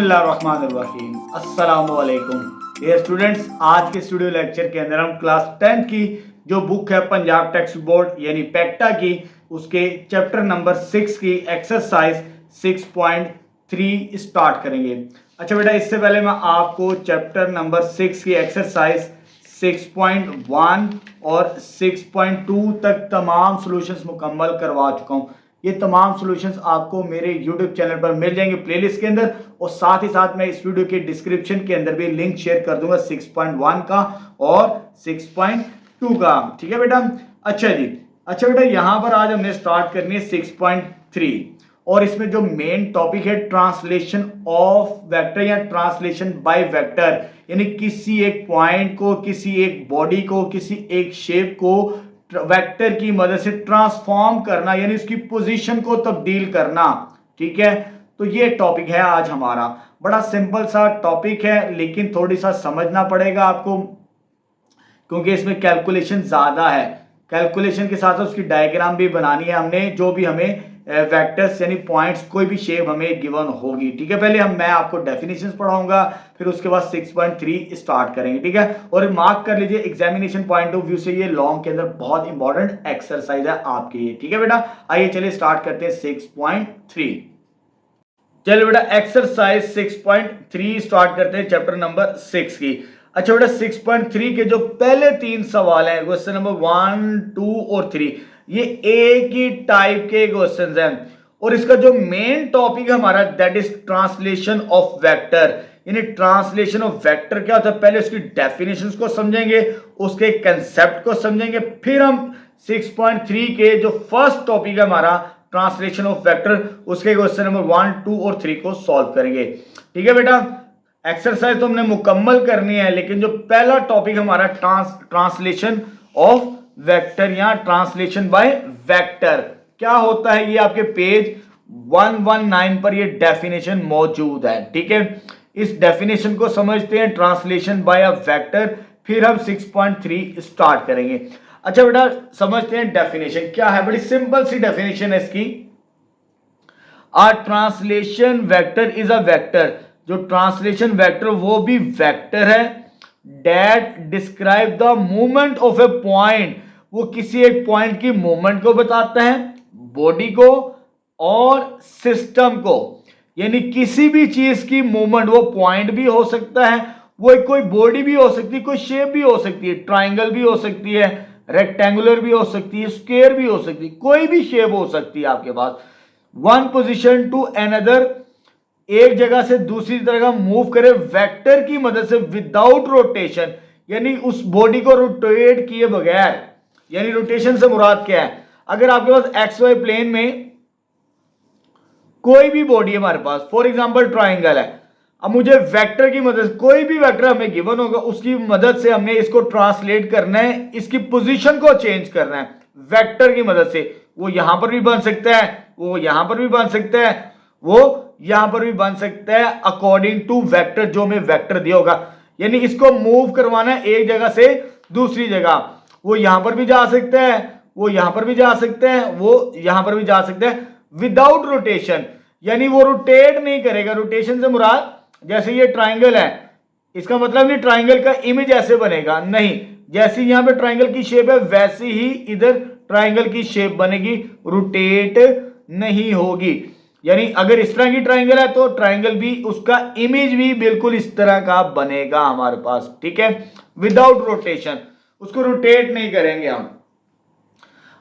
बिस्मिल्लाहिर्रहमानिर्रहीम अस्सलामुअलैकुम। ये स्टूडेंट्स, आज के स्टूडियो लेक्चर के अंदर हम क्लास 10 की जो बुक है पंजाब टेक्स्ट बोर्ड यानी पैक्टा की, उसके चैप्टर नंबर 6 की एक्सरसाइज 6.3 स्टार्ट करेंगे। अच्छा बेटा, इससे पहले मैं आपको चैप्टर नंबर 6 की एक्सरसाइज 6.1 और 6.2 तक तमाम सॉल्यूशंस मुकम्मल करवा चुका हूँ। ये तमाम सॉल्यूशंस आपको मेरे YouTube चैनल पर मिल जाएंगे प्लेलिस्ट के अंदर, और साथ ही साथ मैं इस वीडियो के डिस्क्रिप्शन के अंदर भी लिंक शेयर कर दूंगा 6.1 का और 6.2 का। ठीक है बेटा। अच्छा बेटा, यहां पर आज हमने स्टार्ट करनी है 6.3, और इसमें जो मेन टॉपिक है ट्रांसलेशन ऑफ वेक्टर या ट्रांसलेशन बाय वेक्टर, यानी किसी एक पॉइंट को, किसी एक बॉडी को, किसी एक शेप को वेक्टर की मदद से ट्रांसफॉर्म करना, यानी उसकी पोजीशन को तब्दील करना। ठीक है, तो ये टॉपिक है आज हमारा। बड़ा सिंपल सा टॉपिक है, लेकिन थोड़ी सा समझना पड़ेगा आपको, क्योंकि इसमें कैलकुलेशन ज्यादा है। कैलकुलेशन के साथ साथ उसकी डायग्राम भी बनानी है हमने, जो भी हमें वेक्टर्स यानी पॉइंट्स, कोई भी शेप हमें गिवन होगी। ठीक है, पहले मैं आपको डेफिनेशंस पढ़ाऊंगा, फिर उसके बाद 6.3 स्टार्ट करेंगे। ठीक है, और मार्क कर लीजिए, एग्जामिनेशन पॉइंट ऑफ व्यू से ये लॉन्ग के अंदर बहुत इंपॉर्टेंट एक्सरसाइज है आपके लिए। ठीक है बेटा, आइए चलिए स्टार्ट करते हैं 6.3। चलिए बेटा, एक्सरसाइज 6.3 स्टार्ट करते हैं चैप्टर नंबर 6 की। अच्छा बेटा, 6.3 के जो पहले 3 सवाल हैं, क्वेश्चन नंबर 1, 2 और 3, ये एक ही टाइप के क्वेश्चंस हैं, और इसका जो मेन टॉपिक है हमारा that is translation of vector. यानी ट्रांसलेशन ऑफ वेक्टर क्या होता है, पहले उसकी डेफिनेशंस को समझेंगे, उसके कंसेप्ट को समझेंगे, फिर हम 6.3 के जो फर्स्ट टॉपिक है हमारा ट्रांसलेशन ऑफ वेक्टर, उसके क्वेश्चन नंबर 1, 2 और 3 को सॉल्व करेंगे। ठीक है बेटा, एक्सरसाइज तो हमने मुकम्मल करनी है, लेकिन जो पहला टॉपिक हमारा ट्रांसलेशन ऑफ वेक्टर या ट्रांसलेशन बाय वेक्टर क्या होता है, ये आपके पेज 119 पर ये डेफिनेशन मौजूद है। ठीक है, इस डेफिनेशन को समझते हैं, ट्रांसलेशन बाय अ वेक्टर, फिर हम 6.3 स्टार्ट करेंगे। अच्छा बेटा, समझते हैं डेफिनेशन क्या है। बड़ी सिंपल सी डेफिनेशन है इसकी। अ translation vector is a vector, जो ट्रांसलेशन वेक्टर वो भी वेक्टर है, that describe the movement of A point, वो किसी एक पॉइंट की मूवमेंट को बताता है, बॉडी को और सिस्टम को। यानी किसी भी चीज की मूवमेंट, वो पॉइंट भी हो सकता है, वो कोई बॉडी भी हो सकती है, कोई शेप भी हो सकती है, ट्राइंगल भी हो सकती है, रेक्टेंगुलर भी हो सकती है, स्क्वायर भी हो सकती है, कोई भी शेप हो सकती है आपके पास। वन पोजीशन टू अनदर, एक जगह से दूसरी जगह मूव करे वेक्टर की मदद से विदाउट रोटेशन, यानी उस बॉडी को रोटेट किए बगैर। यानी रोटेशन से मुराद क्या है, अगर आपके पास एक्स वाई प्लेन में कोई भी बॉडी है हमारे पास, फॉर एग्जांपल ट्राइंगल है, अब मुझे वेक्टर की मदद से, कोई भी वेक्टर हमें गिवन होगा, उसकी मदद से हमने इसको ट्रांसलेट करना है, इसकी पोजीशन को चेंज करना है वेक्टर की मदद से। वो यहां पर भी बन सकता है, वो यहां पर भी बन सकता है, वो यहां पर भी बन सकता है, अकॉर्डिंग टू वेक्टर जो हमें वेक्टर दिया होगा। यानी इसको मूव करवाना है एक जगह से दूसरी जगह, वो यहां पर भी जा सकता है, वो यहां पर भी जा सकता है, वो यहां पर भी जा सकता है, विदाउट रोटेशन। यानी वो रोटेट नहीं करेगा। रोटेशन से मुराद, जैसे ये ट्राइंगल है, इसका मतलब नहीं ट्राइंगल का इमेज ऐसे बनेगा, नहीं, जैसी यहां पे ट्राइंगल की शेप है वैसी ही इधर ट्राइंगल की शेप बनेगी, रोटेट नहीं होगी। यानी अगर इस तरह की ट्राइंगल है तो ट्राइंगल भी, उसका इमेज भी बिल्कुल इस तरह का बनेगा हमारे पास। ठीक है, विदाउट रोटेशन, उसको रोटेट नहीं करेंगे हम।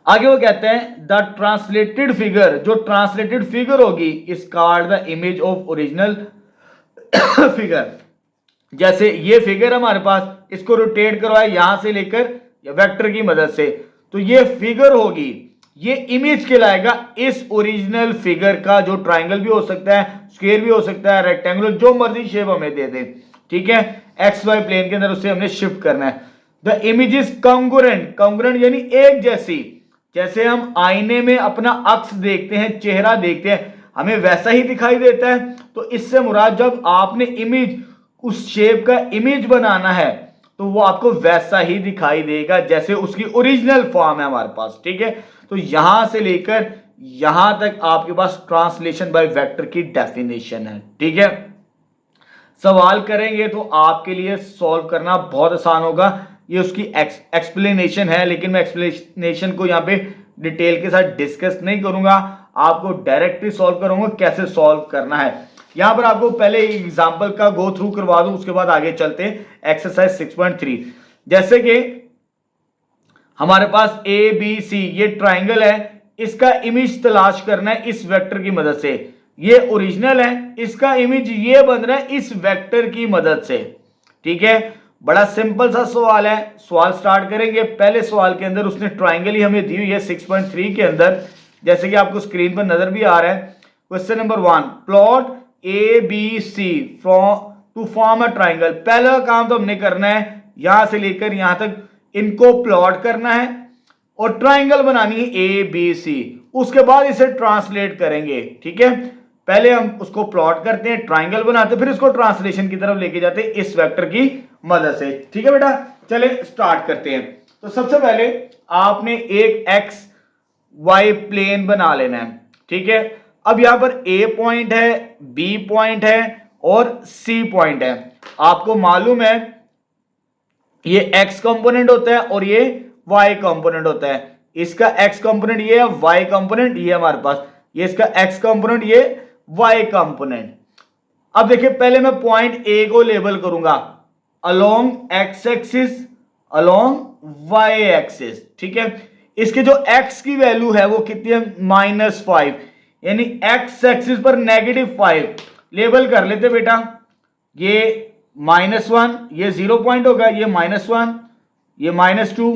आगे वो कहते हैं द ट्रांसलेटेड फिगर, जो ट्रांसलेटेड फिगर होगी is called the image of original figure. जैसे ये फिगर हमारे पास, इसको रोटेट करवाए यहां से लेकर वेक्टर की मदद से, तो ये फिगर होगी, ये इमेज कहलाएगा इस ओरिजिनल फिगर का, जो ट्राइंगल भी हो सकता है, स्क्वायर भी हो सकता है, रेक्टेंगुलर, जो मर्जी शेप हमें दे दे। ठीक है, एक्स वाई प्लेन के अंदर उससे हमने शिफ्ट करना है। The image is congruent, congruent यानी एक जैसी, जैसे हम आईने में अपना अक्स देखते हैं, चेहरा देखते हैं, हमें वैसा ही दिखाई देता है। तो इससे मुराद जब आपने इमेज, उस शेप का इमेज बनाना है, तो वो आपको वैसा ही दिखाई देगा जैसे उसकी ओरिजिनल फॉर्म है हमारे पास। ठीक है, तो यहां से लेकर यहां तक आपके पास ट्रांसलेशन बाय वेक्टर की डेफिनेशन है। ठीक है, सवाल करेंगे तो आपके लिए सॉल्व करना बहुत आसान होगा। ये उसकी एक्सप्लेनेशन है, लेकिन मैं एक्सप्लेनेशन को यहाँ पे डिटेल के साथ डिस्कस नहीं करूंगा, आपको डायरेक्टली सॉल्व करूंगा कैसे सॉल्व करना है। यहां पर आपको पहले एग्जांपल का गो थ्रू करवा दूं, उसके बाद आगे चलते हैं एक्सरसाइज 6.3। जैसे कि हमारे पास ए बी सी ये ट्राइंगल है, इसका इमेज तलाश करना है इस वेक्टर की मदद से। ये ओरिजिनल है, इसका इमेज ये बन रहा है इस वेक्टर की मदद से। ठीक है, बड़ा सिंपल सा सवाल है। सवाल स्टार्ट करेंगे। पहले सवाल के अंदर उसने ट्राइंगल ही हमें दी हुई है 6.3 के अंदर, जैसे कि आपको स्क्रीन पर नजर भी आ रहा है। Question number 1, plot A B C to form a triangle. पहला काम तो हमने करना है यहां से लेकर यहां तक इनको प्लॉट करना है और ट्राइंगल बनानी है ए बी सी। उसके बाद इसे ट्रांसलेट करेंगे। ठीक है, पहले हम उसको प्लॉट करते हैं, ट्राइंगल बनाते हैं, फिर इसको ट्रांसलेशन की तरफ लेके जाते हैं इस वेक्टर की मदद से। ठीक है बेटा, चले स्टार्ट करते हैं। तो सबसे पहले आपने एक एक्स वाई प्लेन बना लेना है। ठीक है, अब यहां पर ए पॉइंट है, बी पॉइंट है और सी पॉइंट है। आपको मालूम है ये एक्स कंपोनेंट होता है और ये वाई कंपोनेंट होता है। इसका एक्स कंपोनेंट ये है, वाई कंपोनेंट ये हमारे पास, ये इसका एक्स कंपोनेंट ये वाई कंपोनेंट। अब देखिए पहले मैं पॉइंट ए को लेबल करूंगा along X axis, along Y axis. ठीक है, इसके जो एक्स की वैल्यू है वो कितनी है, -5, यानी एक्स एक्सिस पर -5 लेबल कर लेते बेटा। ये -1 ये 0 पॉइंट होगा, ये -1 ये -2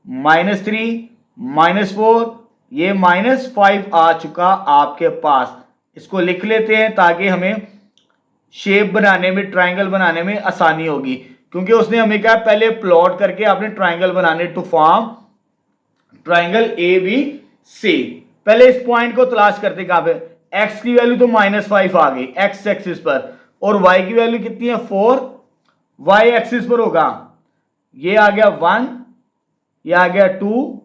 -3 -4 ये -5 आ चुका आपके पास। इसको लिख लेते हैं ताकि हमें शेप बनाने में, ट्राइंगल बनाने में आसानी होगी, क्योंकि उसने हमें कहा पहले प्लॉट करके आपने ट्राइंगल बनाने to form triangle A B C. पहले इस पॉइंट को तलाश करते, कहां पे, एक्स की वैल्यू तो -5 आ गई एक्स एक्सिस पर, और वाई की वैल्यू कितनी है 4, वाई एक्सिस पर होगा ये आ गया 1, ये आ गया 2,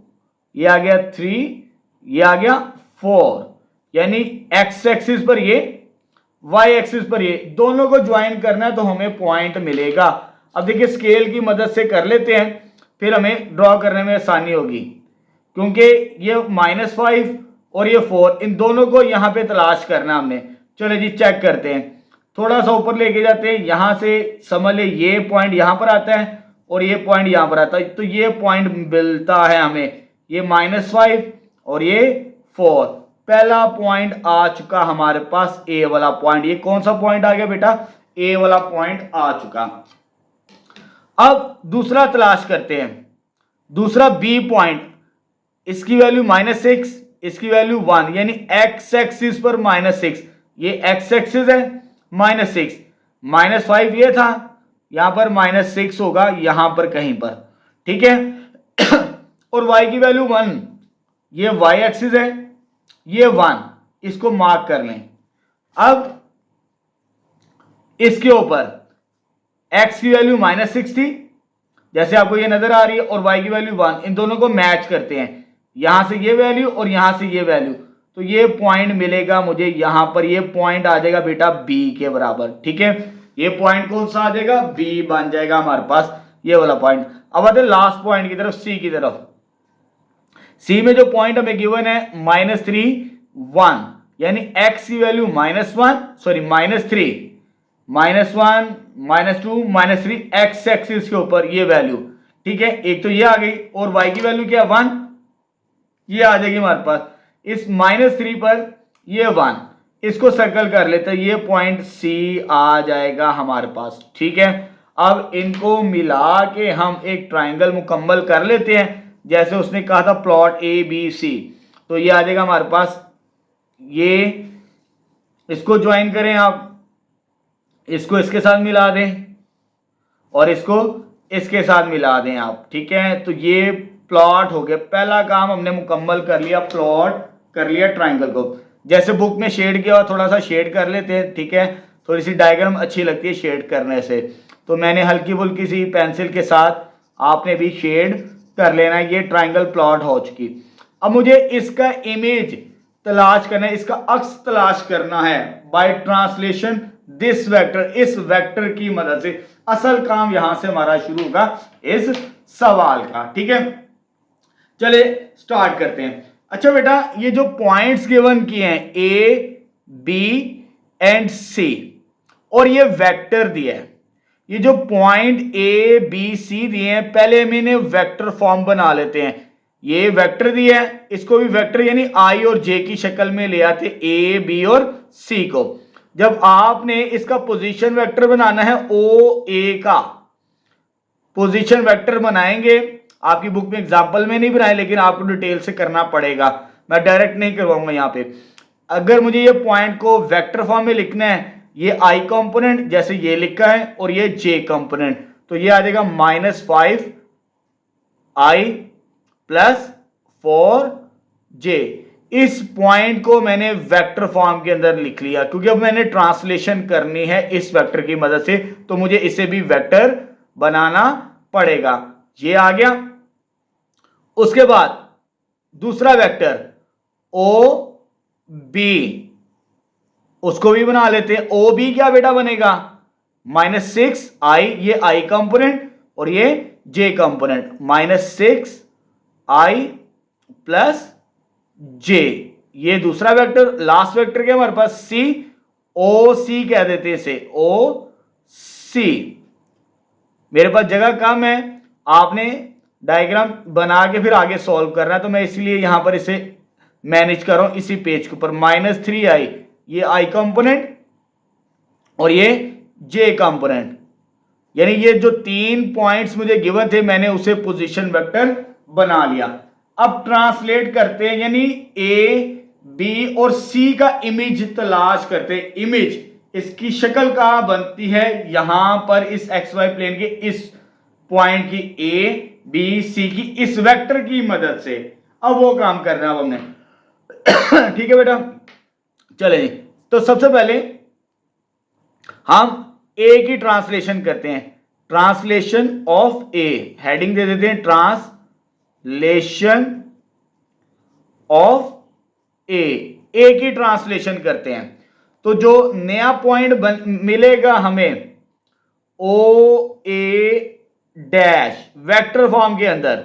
ये आ गया 3, ये आ गया 4, यानी एक्स एक्सिस पर ये, वाई एक्सिस पर ये, दोनों को ज्वाइन करना है तो हमें पॉइंट मिलेगा। अब देखिए स्केल की मदद से कर लेते हैं, फिर हमें ड्रॉ करने में आसानी होगी, क्योंकि ये -5 और ये 4 इन दोनों को यहां पे तलाश करना हमने। चलो जी चेक करते हैं, थोड़ा सा ऊपर लेके जाते हैं, यहां से समझ ले ये पॉइंट यहां पर आता है और ये पॉइंट यहां पर आता है, तो ये पॉइंट मिलता है हमें, ये -5 और ये 4। पहला पॉइंट आ चुका हमारे पास ए वाला पॉइंट। ये कौन सा पॉइंट आ गया बेटा, ए वाला पॉइंट आ चुका। अब दूसरा तलाश करते हैं, दूसरा बी पॉइंट, इसकी वैल्यू -6, इसकी वैल्यू 1, यानी एक्स एक्सिस पर -6, ये एक्स एक्सिस है, -6 -5 ये था, यहां पर -6 होगा यहां पर कहीं पर। ठीक है और y की वैल्यू 1, ये y एक्सिस है, ये 1, इसको मार्क कर लें। अब इसके ऊपर x की वैल्यू -6 थी, जैसे आपको ये नजर आ रही है, और y की वैल्यू 1, इन दोनों को मैच करते हैं, यहां से ये वैल्यू और यहां से ये वैल्यू, तो ये पॉइंट मिलेगा मुझे यहां पर, ये पॉइंट आ जाएगा बेटा b के बराबर। ठीक है, ये पॉइंट कौन सा आ जाएगा, b बन जाएगा हमारे पास ये वाला पॉइंट। अब आते हैं लास्ट पॉइंट की तरफ, c की तरफ। c में जो पॉइंट हमें गिवन है -3 1, यानी x की वैल्यू -1 सॉरी -3 -1 -2 -3 एक्स एक्सिस के ऊपर ये वैल्यू। ठीक है, एक तो ये आ गई, और y की वैल्यू क्या 1, ये आ जाएगी हमारे पास इस -3 पर ये 1, इसको सर्कल कर लेते हैं, ये पॉइंट C आ जाएगा हमारे पास। ठीक है, अब इनको मिला के हम एक ट्राइंगल मुकम्मल कर लेते हैं, जैसे उसने कहा था प्लॉट ए बी सी, तो ये आ जाएगा हमारे पास, ये इसको ज्वाइन करें आप, इसको इसके साथ मिला दें और इसको इसके साथ मिला दें आप। ठीक है, तो ये प्लॉट हो गया, पहला काम हमने मुकम्मल कर लिया, प्लॉट कर लिया ट्राइंगल को। जैसे बुक में शेड किया थोड़ा सा शेड कर लेते हैं। ठीक है, थोड़ी सी डायग्राम अच्छी लगती है शेड करने से, तो मैंने हल्की फुल्की सी पेंसिल के साथ, आपने भी शेड कर लेना है। ये ट्राइंगल प्लॉट हो चुकी। अब मुझे इसका इमेज तलाश करना है, इसका अक्स तलाश करना है बाय ट्रांसलेशन दिस वेक्टर, इस वेक्टर की मदद से। असल काम यहां से हमारा शुरू होगा इस सवाल का। ठीक है, चलिए स्टार्ट करते हैं। अच्छा बेटा, ये जो पॉइंट्स गिवन किए हैं ए बी एंड सी और ये वेक्टर दिया है, ये जो पॉइंट ए बी सी दिए हैं, पहले हम इन्हें वेक्टर फॉर्म बना लेते हैं। ये वेक्टर दिया है, इसको भी वेक्टर यानी आई और जे की शक्ल में ले आते, ए बी और सी को। जब आपने इसका पोजीशन वेक्टर बनाना है, ओ ए का पोजीशन वेक्टर बनाएंगे, आपकी बुक में एग्जांपल में नहीं बनाए लेकिन आपको डिटेल से करना पड़ेगा, मैं डायरेक्ट नहीं करवाऊंगा यहां पे। अगर मुझे ये पॉइंट को वेक्टर फॉर्म में लिखना है, ये आई कंपोनेंट जैसे ये लिखा है और ये जे कंपोनेंट, तो ये आ जाएगा -5 आई प्लस 4 जे। इस पॉइंट को मैंने वेक्टर फॉर्म के अंदर लिख लिया, क्योंकि अब मैंने ट्रांसलेशन करनी है इस वेक्टर की मदद से, तो मुझे इसे भी वेक्टर बनाना पड़ेगा। ये आ गया। उसके बाद दूसरा वेक्टर ओ बी, उसको भी बना लेते हैं। ओ बी क्या बेटा बनेगा, -6 आई, ये आई कंपोनेंट और ये जे कंपोनेंट, -6 आई प्लस जे, ये दूसरा वेक्टर। लास्ट वेक्टर क्या हमारे पास, सी, ओ सी कह देते हैं इसे, ओ सी। मेरे पास जगह कम है, आपने डायग्राम बना के फिर आगे सॉल्व करना है, तो मैं इसलिए यहां पर इसे मैनेज कर रहा हूं इसी पेज के ऊपर। -3 आई, ये आई कंपोनेंट और ये जे कंपोनेंट, यानी ये जो 3 पॉइंट्स मुझे गिवन थे, मैंने उसे पोजीशन वेक्टर बना लिया। अब ट्रांसलेट करते हैं, यानी ए बी और सी का इमेज तलाश करते हैं। इमेज, इसकी शक्ल कहां बनती है, यहां पर इस एक्स वाई प्लेन के इस पॉइंट की, ए बी सी की इस वेक्टर की मदद से। अब वो काम करना है अब हमने। ठीक है बेटा, चले जी। तो सबसे पहले हम ए की ट्रांसलेशन करते हैं, ट्रांसलेशन ऑफ ए, हेडिंग दे देते हैं ट्रांसलेशन ऑफ ए। ए की ट्रांसलेशन करते हैं, तो जो नया पॉइंट मिलेगा हमें, ओ ए डैश वेक्टर फॉर्म के अंदर,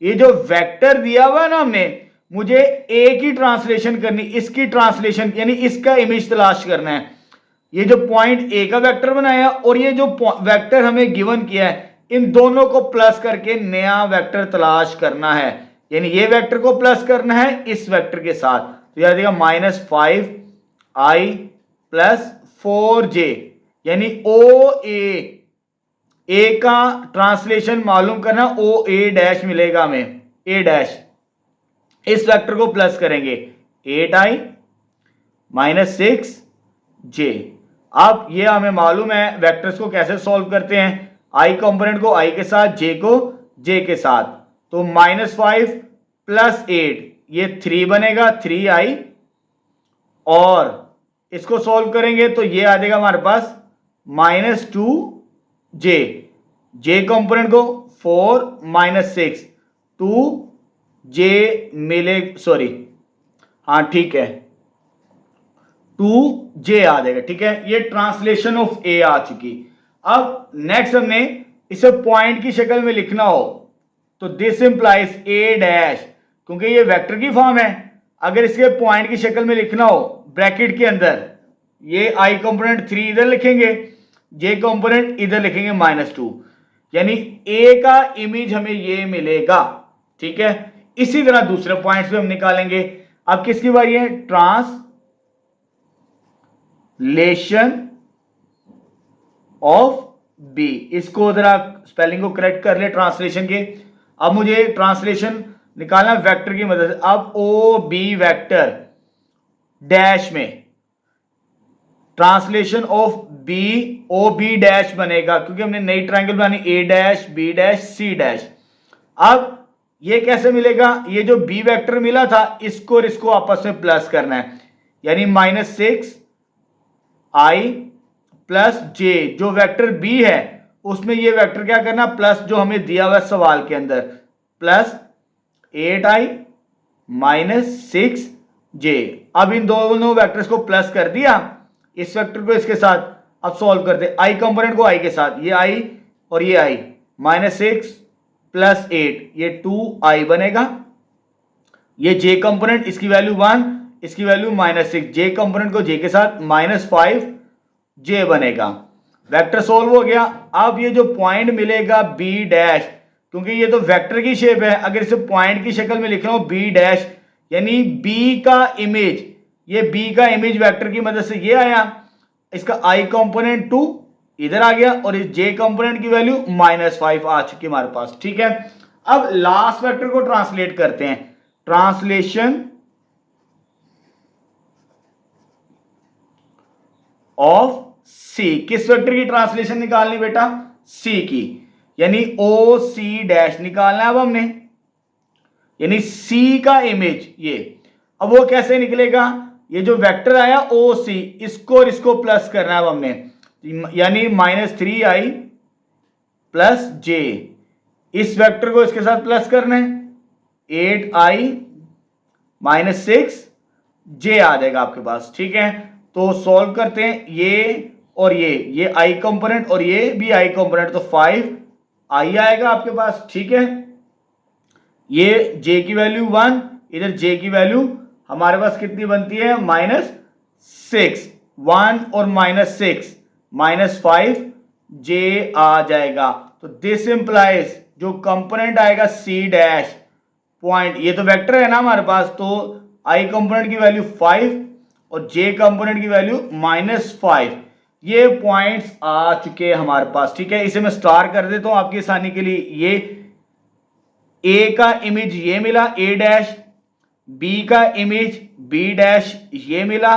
ये जो वेक्टर दिया हुआ है ना हमने, मुझे ए की ट्रांसलेशन करनी, इसकी ट्रांसलेशन यानी इसका इमेज तलाश करना है। ये जो पॉइंट ए का वेक्टर बनाया और ये जो वेक्टर हमें गिवन किया है, इन दोनों को प्लस करके नया वेक्टर तलाश करना है, यानी ये वेक्टर को प्लस करना है इस वेक्टर के साथ। तो यह देगा -5 आई प्लस 4 जे, यानी ओ ए का ट्रांसलेशन मालूम करना, ओ ए डैश मिलेगा हमें, ए डैश, इस वेक्टर को प्लस करेंगे 8 आई -6 जे। अब ये हमें मालूम है वेक्टर्स को कैसे सॉल्व करते हैं, आई कंपोनेंट को आई के साथ, जे को जे के साथ। तो -5 प्लस 8, ये 3 बनेगा, 3 आई, और इसको सॉल्व करेंगे तो ये आ जाएगा हमारे पास -2 जे, जे कंपोनेंट को 4 -6 2 जे मिले, सॉरी हाँ ठीक है, 2 जे आ जाएगा। ठीक है, ये ट्रांसलेशन ऑफ ए आ चुकी। अब नेक्स्ट हमने इसे पॉइंट की शक्ल में लिखना हो, तो दिस इंप्लाइज ए डैश, क्योंकि ये वेक्टर की फॉर्म है, अगर इसके पॉइंट की शक्ल में लिखना हो ब्रैकेट के अंदर, ये आई कंपोनेंट 3 इधर लिखेंगे, जे कंपोनेंट इधर लिखेंगे -2, यानी ए का इमेज हमें ये मिलेगा। ठीक है, इसी तरह दूसरे पॉइंट्स पे हम निकालेंगे। अब किसकी बारी है, ट्रांसलेशन ऑफ बी, इसको जरा स्पेलिंग को करेक्ट कर ले ट्रांसलेशन के। अब मुझे ट्रांसलेशन निकालना वेक्टर की मदद से। अब ओ बी वेक्टर डैश में translation of B, O B dash बनेगा, क्योंकि हमने नई ट्रायंगल बनानी, A dash B dash C dash. अब ये कैसे मिलेगा, ये जो बी वेक्टर मिला था इसको और इसको आपस में प्लस करना है, यानी -6 आई प्लस जे, जो वेक्टर बी है उसमें ये वेक्टर क्या करना, प्लस जो हमें दिया हुआ सवाल के अंदर, प्लस 8 आई -6 जे। अब इन दोनों वेक्टर्स को प्लस कर दिया, इस वेक्टर को इसके साथ, अब सॉल्व करते हैं, आई कंपोनेंट को आई के साथ, ये आई और ये आई, -6 + 8 ये 2i बनेगा। ये जे कंपोनेंट इसकी वैल्यू 1, इसकी वैल्यू -6, जे कंपोनेंट को जे के साथ -5j बनेगा। वेक्टर सोल्व हो गया। अब ये जो पॉइंट मिलेगा b डैश, क्योंकि ये तो वेक्टर की शेप है, अगर इसे पॉइंट की शक्ल में लिख रहा हूं b डैश, यानी b का इमेज, ये b का इमेज वेक्टर की मदद से ये आया, इसका i कंपोनेंट 2 इधर आ गया और इस j कंपोनेंट की वैल्यू -5 आ चुकी हमारे पास। ठीक है, अब लास्ट वेक्टर को ट्रांसलेट करते हैं, ट्रांसलेशन ऑफ सी। किस वेक्टर की ट्रांसलेशन निकालनी बेटा? सी की, यानी ओ सी डैश निकालना है अब हमने, यानी सी का इमेज ये। अब वो कैसे निकलेगा? ये जो वेक्टर आया ओ सी, इसको और इसको प्लस करना है अब हमने, यानी -3i + j, इस वेक्टर को इसके साथ प्लस करना है, 8i - 6j आ जाएगा आपके पास। ठीक है, तो सॉल्व करते हैं, ये और ये आई कंपोनेंट और ये भी आई कंपोनेंट, तो 5i आएगा आपके पास। ठीक है, ये j की वैल्यू 1, इधर j की वैल्यू हमारे पास कितनी बनती है? -6, 1 और -6 -5j आ जाएगा। तो दिस इंप्लाइज जो कंपोनेंट आएगा c डैश पॉइंट, ये तो वेक्टर है ना हमारे पास, तो i कंपोनेंट की वैल्यू 5 और j कंपोनेंट की वैल्यू -5, ये पॉइंट्स आ चुके हैं हमारे पास। ठीक है, इसे मैं स्टार कर देता हूं आपकी आसानी के लिए। ये a का इमेज ये मिला a डैश, b का इमेज b डैश ये मिला,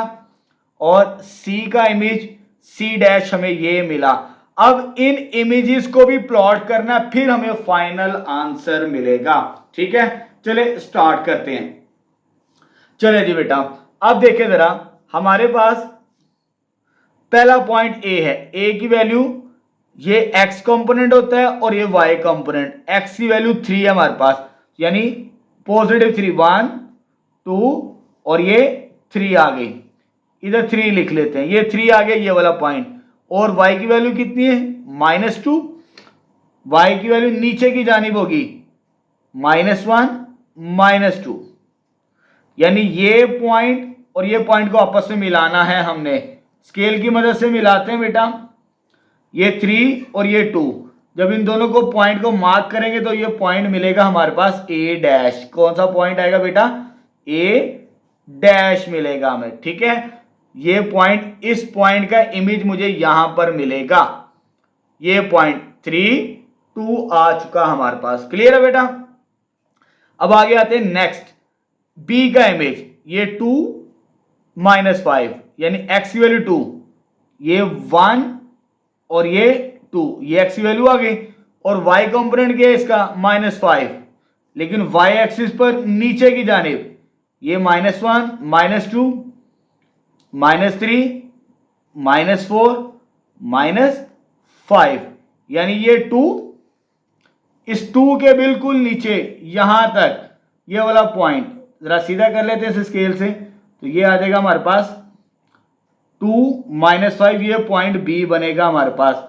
और c का इमेज c डैश हमें ये मिला। अब इन इमेजेस को भी प्लॉट करना, फिर हमें फाइनल आंसर मिलेगा। ठीक है, चले स्टार्ट करते हैं। चले जी बेटा, अब देखें जरा, हमारे पास पहला पॉइंट ए है, ए की वैल्यू ये x कंपोनेंट होता है और ये y कंपोनेंट, x की वैल्यू 3 है हमारे पास, यानी +3, 1 2 और ये 3 आ गई, इधर 3 लिख लेते हैं, ये 3 आ गया ये वाला पॉइंट। और y की वैल्यू कितनी है? -2, y की वैल्यू नीचे की जानिब होगी -1 -2, यानी ये पॉइंट और ये पॉइंट को आपस में मिलाना है हमने, स्केल की मदद से मिलाते हैं बेटा। ये 3 और ये 2, जब इन दोनों को पॉइंट को मार्क करेंगे तो ये पॉइंट मिलेगा हमारे पास a डैश। कौन सा पॉइंट आएगा बेटा? a डैश मिलेगा हमें। ठीक है, ये पॉइंट, इस पॉइंट का इमेज मुझे यहां पर मिलेगा, ये पॉइंट 3 2 आ चुका हमारे पास। क्लियर है बेटा? अब आगे आते हैं नेक्स्ट, b का इमेज ये 2 -5, यानी x की वैल्यू 2, ये 1 और ये 2, ये x की वैल्यू आ गई, और y कंपोनेंट क्या है इसका? -5, लेकिन y एक्सिस पर नीचे की जानिब ये -1 -2 -3 -4 -5, यानी ये 2, इस 2 के बिल्कुल नीचे यहां तक ये वाला पॉइंट, जरा सीधा कर लेते हैं इस स्केल से, तो ये आ जाएगा हमारे पास 2 -5, ये पॉइंट B बनेगा हमारे पास।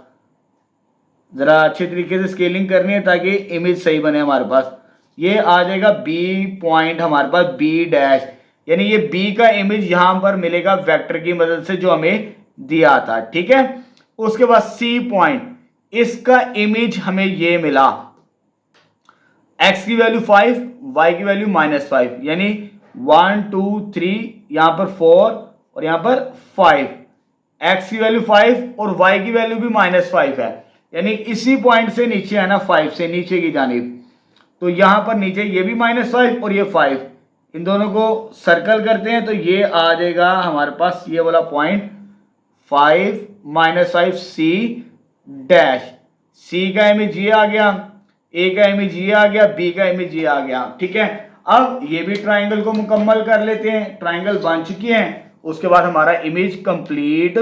जरा अच्छे तरीके से स्केलिंग करनी है ताकि इमेज सही बने हमारे पास। ये आ जाएगा B पॉइंट हमारे पास, B डैश, यानी ये B का इमेज यहां पर मिलेगा वेक्टर की मदद से जो हमें दिया था। ठीक है, उसके बाद C पॉइंट, इसका इमेज हमें ये मिला, x की वैल्यू 5, y की वैल्यू -5, यानी 1 2 3, यहां पर 4 और यहां पर 5, x की वैल्यू 5 और y की वैल्यू भी -5 है, यानी इसी पॉइंट से नीचे है ना, 5 से नीचे की जानिब, तो यहां पर नीचे ये भी -5 और ये 5, इन दोनों को सर्कल करते हैं तो ये आ जाएगा हमारे पास ये वाला पॉइंट 5 -5 C डैश। C का इमेज ये आ गया, A का इमेज ये आ गया, B का इमेज ये आ गया। ठीक है, अब ये भी ट्राइंगल को मुकम्मल कर लेते हैं, ट्राइंगल बन चुकी है, उसके बाद हमारा इमेज कंप्लीट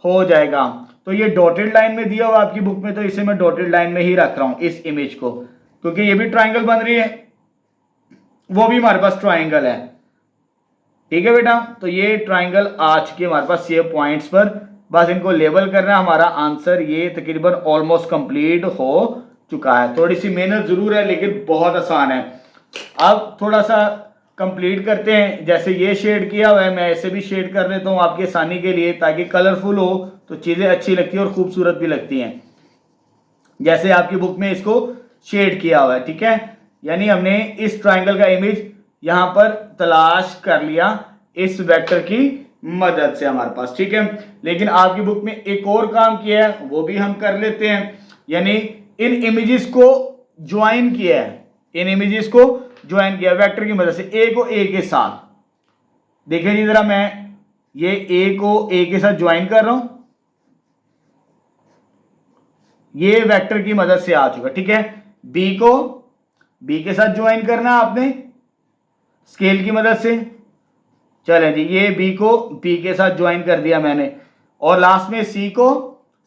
हो जाएगा। तो ये डॉटेड लाइन में दिया हुआ आपकी बुक में, तो इसे मैं डॉटेड लाइन में ही रख रहा हूं इस इमेज को, क्योंकि ये भी ट्राइंगल बन रही है, वो भी हमारे पास ट्राइंगल है। ठीक है बेटा, तो ये ट्राइंगल आ चुकी है हमारे पास, ये पॉइंट्स पर बस इनको लेबल करना है। हमारा आंसर ये तकरीबन ऑलमोस्ट कंप्लीट हो चुका है। थोड़ी सी मेहनत जरूर है लेकिन बहुत आसान है। अब थोड़ा सा कंप्लीट करते हैं। जैसे ये शेड किया हुआ है, मैं ऐसे भी शेड कर देता हूँ आपकी आसानी के लिए, ताकि कलरफुल हो तो चीज़ें अच्छी लगती हैं और खूबसूरत भी लगती हैं। जैसे आपकी बुक में इसको शेड किया हुआ है, ठीक है। यानी हमने इस ट्राइंगल का इमेज यहाँ पर तलाश कर लिया इस वेक्टर की मदद से हमारे पास, ठीक है। लेकिन आपकी बुक में एक और काम किया है, वो भी हम कर लेते हैं। यानी इन इमेजेस को ज्वाइन किया है, इन इमेजेस को ज्वाइन किया वेक्टर की मदद से, ए को ए के साथ। देखिए जी जरा, मैं ये ए को ए के साथ ज्वाइन कर रहा हूं, ये वेक्टर की मदद से आ चुका, ठीक है। बी को बी के साथ ज्वाइन करना है आपने स्केल की मदद से। चलें जी, ये बी को बी के साथ ज्वाइन कर दिया मैंने, और लास्ट में सी को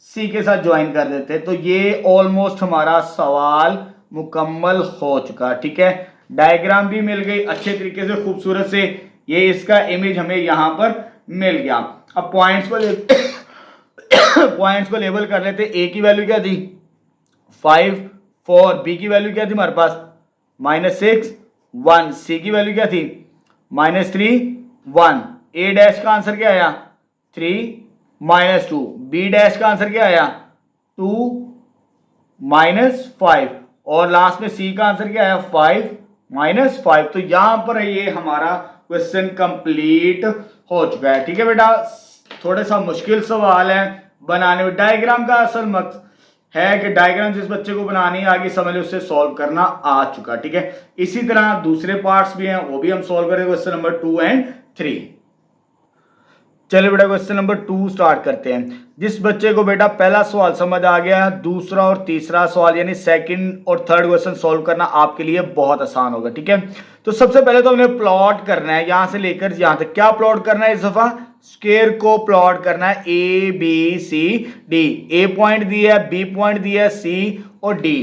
सी के साथ ज्वाइन कर देते। तो ये ऑलमोस्ट हमारा सवाल मुकम्मल हो चुका, ठीक है। डायग्राम भी मिल गई अच्छे तरीके से, खूबसूरत से। ये इसका इमेज हमें यहां पर मिल गया। अब पॉइंट्स को लेबल कर लेते। ए की वैल्यू क्या थी 5 4, बी की वैल्यू क्या थी हमारे पास -6 1, सी की वैल्यू क्या थी -3 1, ए डैश का आंसर क्या आया 3 -2, बी डैश का आंसर क्या आया 2 -5, और लास्ट में सी का आंसर क्या आया 5 -5। तो यहां पर ये हमारा क्वेश्चन कंप्लीट हो चुका है, ठीक है बेटा। थोड़ा सा मुश्किल सवाल है बनाने में। डायग्राम का असल मकसद है कि डायग्राम जिस बच्चे को बनानी आगे समझ उसे सॉल्व करना आ चुका, ठीक है। इसी तरह दूसरे पार्ट्स भी हैं, वो भी हम सॉल्व करेंगे क्वेश्चन नंबर 2 और 3। चलिए बेटा क्वेश्चन नंबर 2 स्टार्ट करते हैं। जिस बच्चे को बेटा पहला सवाल समझ आ गया, दूसरा और तीसरा सवाल यानी सेकंड और थर्ड क्वेश्चन सॉल्व करना आपके लिए बहुत आसान होगा, ठीक है। तो सबसे पहले तो हमने प्लॉट करना है, यहां से लेकर यहां तक। क्या प्लॉट करना है इस दफा स्क्वायर को प्लॉट करना है, A B C D. A point दिया है, बी पॉइंट दिया है, सी और डी।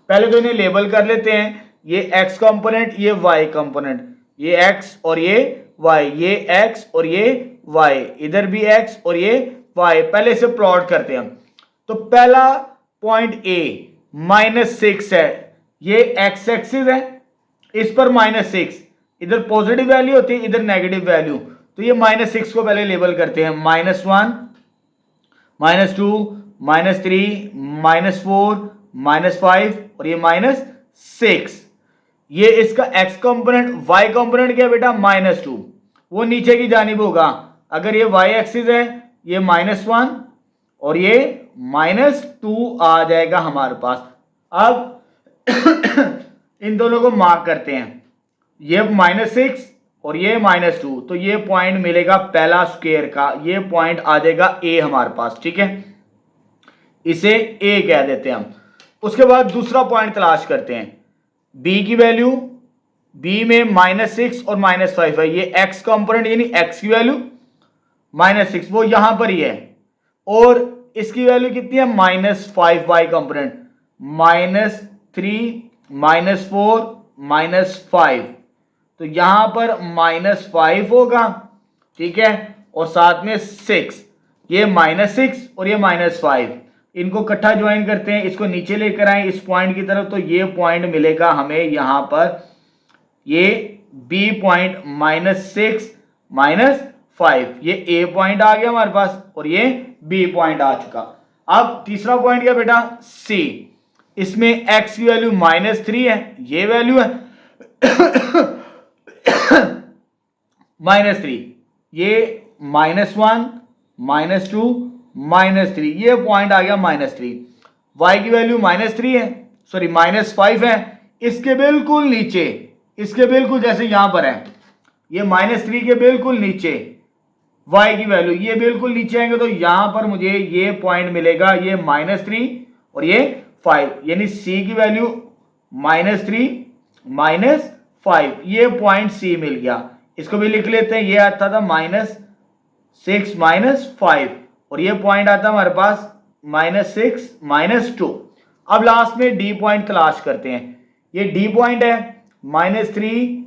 पहले तो इन्हें लेबल कर लेते हैं। ये एक्स कंपोनेंट, ये वाई कंपोनेंट, ये एक्स और ये वाई, ये एक्स और ये वाई, इधर भी एक्स और ये वाई। पहले से प्लॉट करते हैं। तो पहला पॉइंट ए -6 है, ये एक्स एक्सिस है, इस पर -6, इधर पॉजिटिव वैल्यू होती है, इधर नेगेटिव वैल्यू। तो ये -6 को पहले लेबल करते हैं। -1 -2 -3 -4 -5 और ये -6। ये इसका x कंपोनेंट। y कंपोनेंट क्या बेटा -2, वो नीचे की जानिब होगा। अगर ये y एक्सिस है, ये -1 और ये -2 आ जाएगा हमारे पास। अब इन दोनों को मार्क करते हैं, ये -6 और ये -2। तो ये पॉइंट मिलेगा पहला स्क्वायर का, ये पॉइंट आ जाएगा a हमारे पास, ठीक है। इसे a कह देते हैं हम। उसके बाद दूसरा पॉइंट तलाश करते हैं। b की वैल्यू, b में -6 और -5 है, ये x कंपोनेंट यानी x की वैल्यू -6 वो यहां पर ही है, और इसकी वैल्यू कितनी है -5 y कंपोनेंट, -3 -4 -5। तो यहां पर -5 होगा, ठीक है, और साथ में 6, ये -6 और ये -5, इनको इकट्ठा ज्वाइन करते हैं। इसको नीचे लेकर आए इस पॉइंट की तरफ, तो ये पॉइंट मिलेगा हमें यहां पर, ये B पॉइंट -6 -5, ये A पॉइंट आ गया हमारे पास और ये B पॉइंट आ चुका। अब तीसरा पॉइंट क्या बेटा C, इसमें x की वैल्यू -3 है, ये वैल्यू है -3, ये -1 -2 -3, ये पॉइंट आ गया -3। y की वैल्यू -3 है, सॉरी -5 है, इसके बिल्कुल नीचे, इसके बिल्कुल जैसे यहां पर है, ये -3 के बिल्कुल नीचे y की वैल्यू, ये बिल्कुल नीचे आएंगे तो यहां पर मुझे ये पॉइंट मिलेगा, ये -3 और ये 5, यानी c की वैल्यू -3 -5, ये पॉइंट c मिल गया। इसको भी लिख लेते हैं, ये आता था -6 -5 और ये पॉइंट आता है हमारे पास -6 -2। अब लास्ट में d पॉइंट तलाश करते हैं। ये d पॉइंट है -3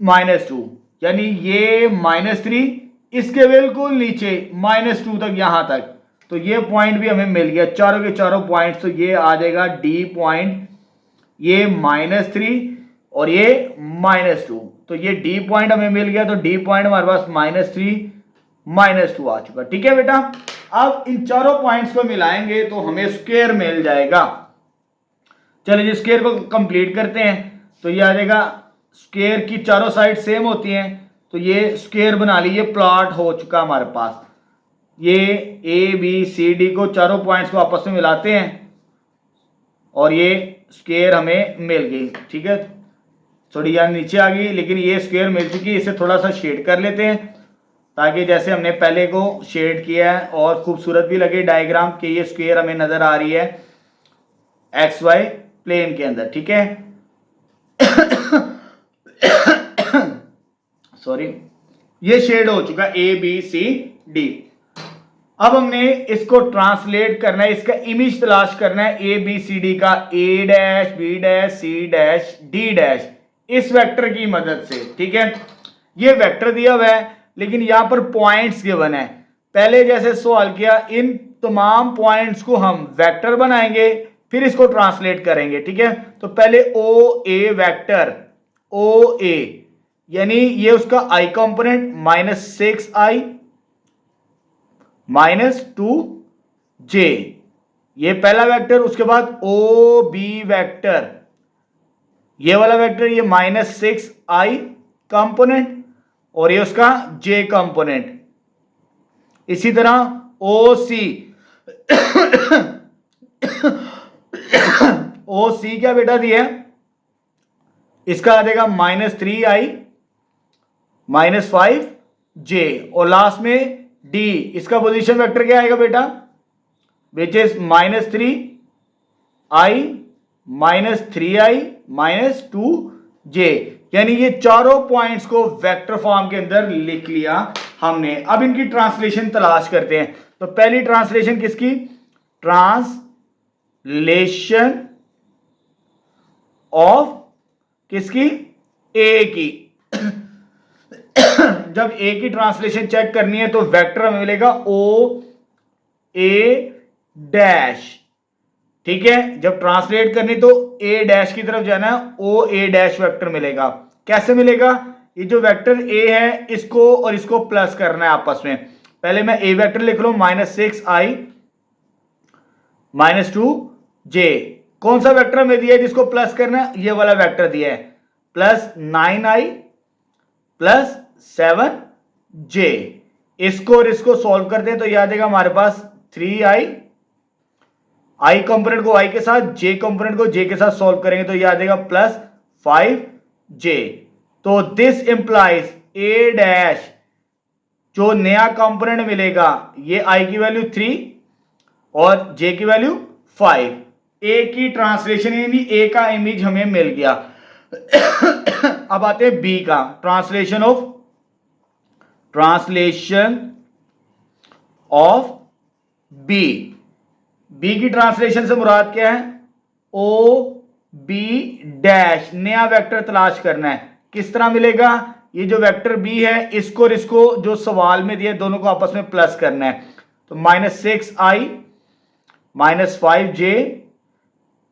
-2, यानी ये -3 इसके बिल्कुल नीचे -2 तक, यहां तक, तो ये पॉइंट भी हमें मिल गया, चारों के चारों पॉइंट। तो ये आ जाएगा डी पॉइंट, ये -3 और ये -2, तो ये डी पॉइंट हमें मिल गया। तो डी पॉइंट हमारे पास -3 -2 आ चुका। ठीक है बेटा, अब इन चारों पॉइंट्स को मिलाएंगे तो हमें स्क्वायर मिल जाएगा। चलिए जी स्क्वायर को कंप्लीट करते हैं। तो ये आ जाएगा, स्क्वायर की चारों साइड सेम होती हैं, तो ये स्क्वायर बना लीजिए, प्लॉट हो चुका हमारे पास। ये ए बी सी डी को, चारों पॉइंट्स को आपस में मिलाते हैं और ये स्क्वायर हमें मिल गई। ठीक है, थोड़ी यहाँ नीचे आ गई, लेकिन ये स्क्वायर मिल चुकी। इसे थोड़ा सा शेड कर लेते हैं ताकि जैसे हमने पहले को शेड किया है और खूबसूरत भी लगे डायग्राम कि ये स्क्वायर हमें नजर आ रही है एक्स वाई प्लेन के अंदर। ठीक है सॉरी, ये शेड हो चुका ए बी सी डी। अब हमने इसको ट्रांसलेट करना है, इसका इमेज तलाश करना है ए बी सी डी का, A dash B dash C dash D dash, इस वेक्टर की मदद से। ठीक है, ये वेक्टर दिया हुआ है लेकिन यहां पर पॉइंट्स गिवन है। पहले जैसे सवाल किया, इन तमाम पॉइंट्स को हम वेक्टर बनाएंगे, फिर इसको ट्रांसलेट करेंगे। ठीक है, तो पहले ओ ए वेक्टर, ओ ए यानी ये उसका आई कंपोनेंट -6i -2j, ये पहला वेक्टर। उसके बाद ओ बी वेक्टर, ये वाला वेक्टर, ये -6i कंपोनेंट और ये उसका j कंपोनेंट। इसी तरह ओ सी ओ सी क्या बेटा दिया है, इसका आ जाएगा -3i -5j, और लास्ट में d, इसका पोजीशन वेक्टर क्या आएगा बेटा, which is -3i -3i -2j। यानी ये चारों पॉइंट्स को वेक्टर फॉर्म के अंदर लिख लिया हमने। अब इनकी ट्रांसलेशन तलाश करते हैं। तो पहली ट्रांसलेशन किसकी, ट्रांसलेशन ऑफ किसकी, ए की। जब ए की ट्रांसलेशन चेक करनी है तो वेक्टर हमें मिलेगा ओ ए डैश। ठीक है, जब ट्रांसलेट करनी तो ए डैश की तरफ जाना है, ओ ए डैश वेक्टर मिलेगा। कैसे मिलेगा, ये जो वेक्टर ए है इसको और इसको प्लस करना है आपस में। पहले मैं ए वेक्टर लिख लूं, -6i -2j। कौन सा वेक्टर हमें दिया है जिसको प्लस करना है, ये वाला वेक्टर दिया है, +9i +7j। इसको और इसको सॉल्व करते हैं तो याद आएगा हमारे पास 3i, i कंपोनेंट को i के साथ, j कंपोनेंट को j के साथ सॉल्व करेंगे तो याद आएगा +5j। तो दिस इंप्लाइज a डैश, जो नया कंपोनेंट मिलेगा, ये i की वैल्यू 3 और j की वैल्यू 5। a की ट्रांसलेशन यानी a का इमेज हमें मिल गया। अब आते हैं b का, ट्रांसलेशन ऑफ b। b की ट्रांसलेशन से मुराद क्या है, ओ बी डैश, नया वेक्टर तलाश करना है। किस तरह मिलेगा, ये जो वेक्टर b है इसको और इसको जो सवाल में दिया दोनों को आपस में प्लस करना है। तो -6i -5j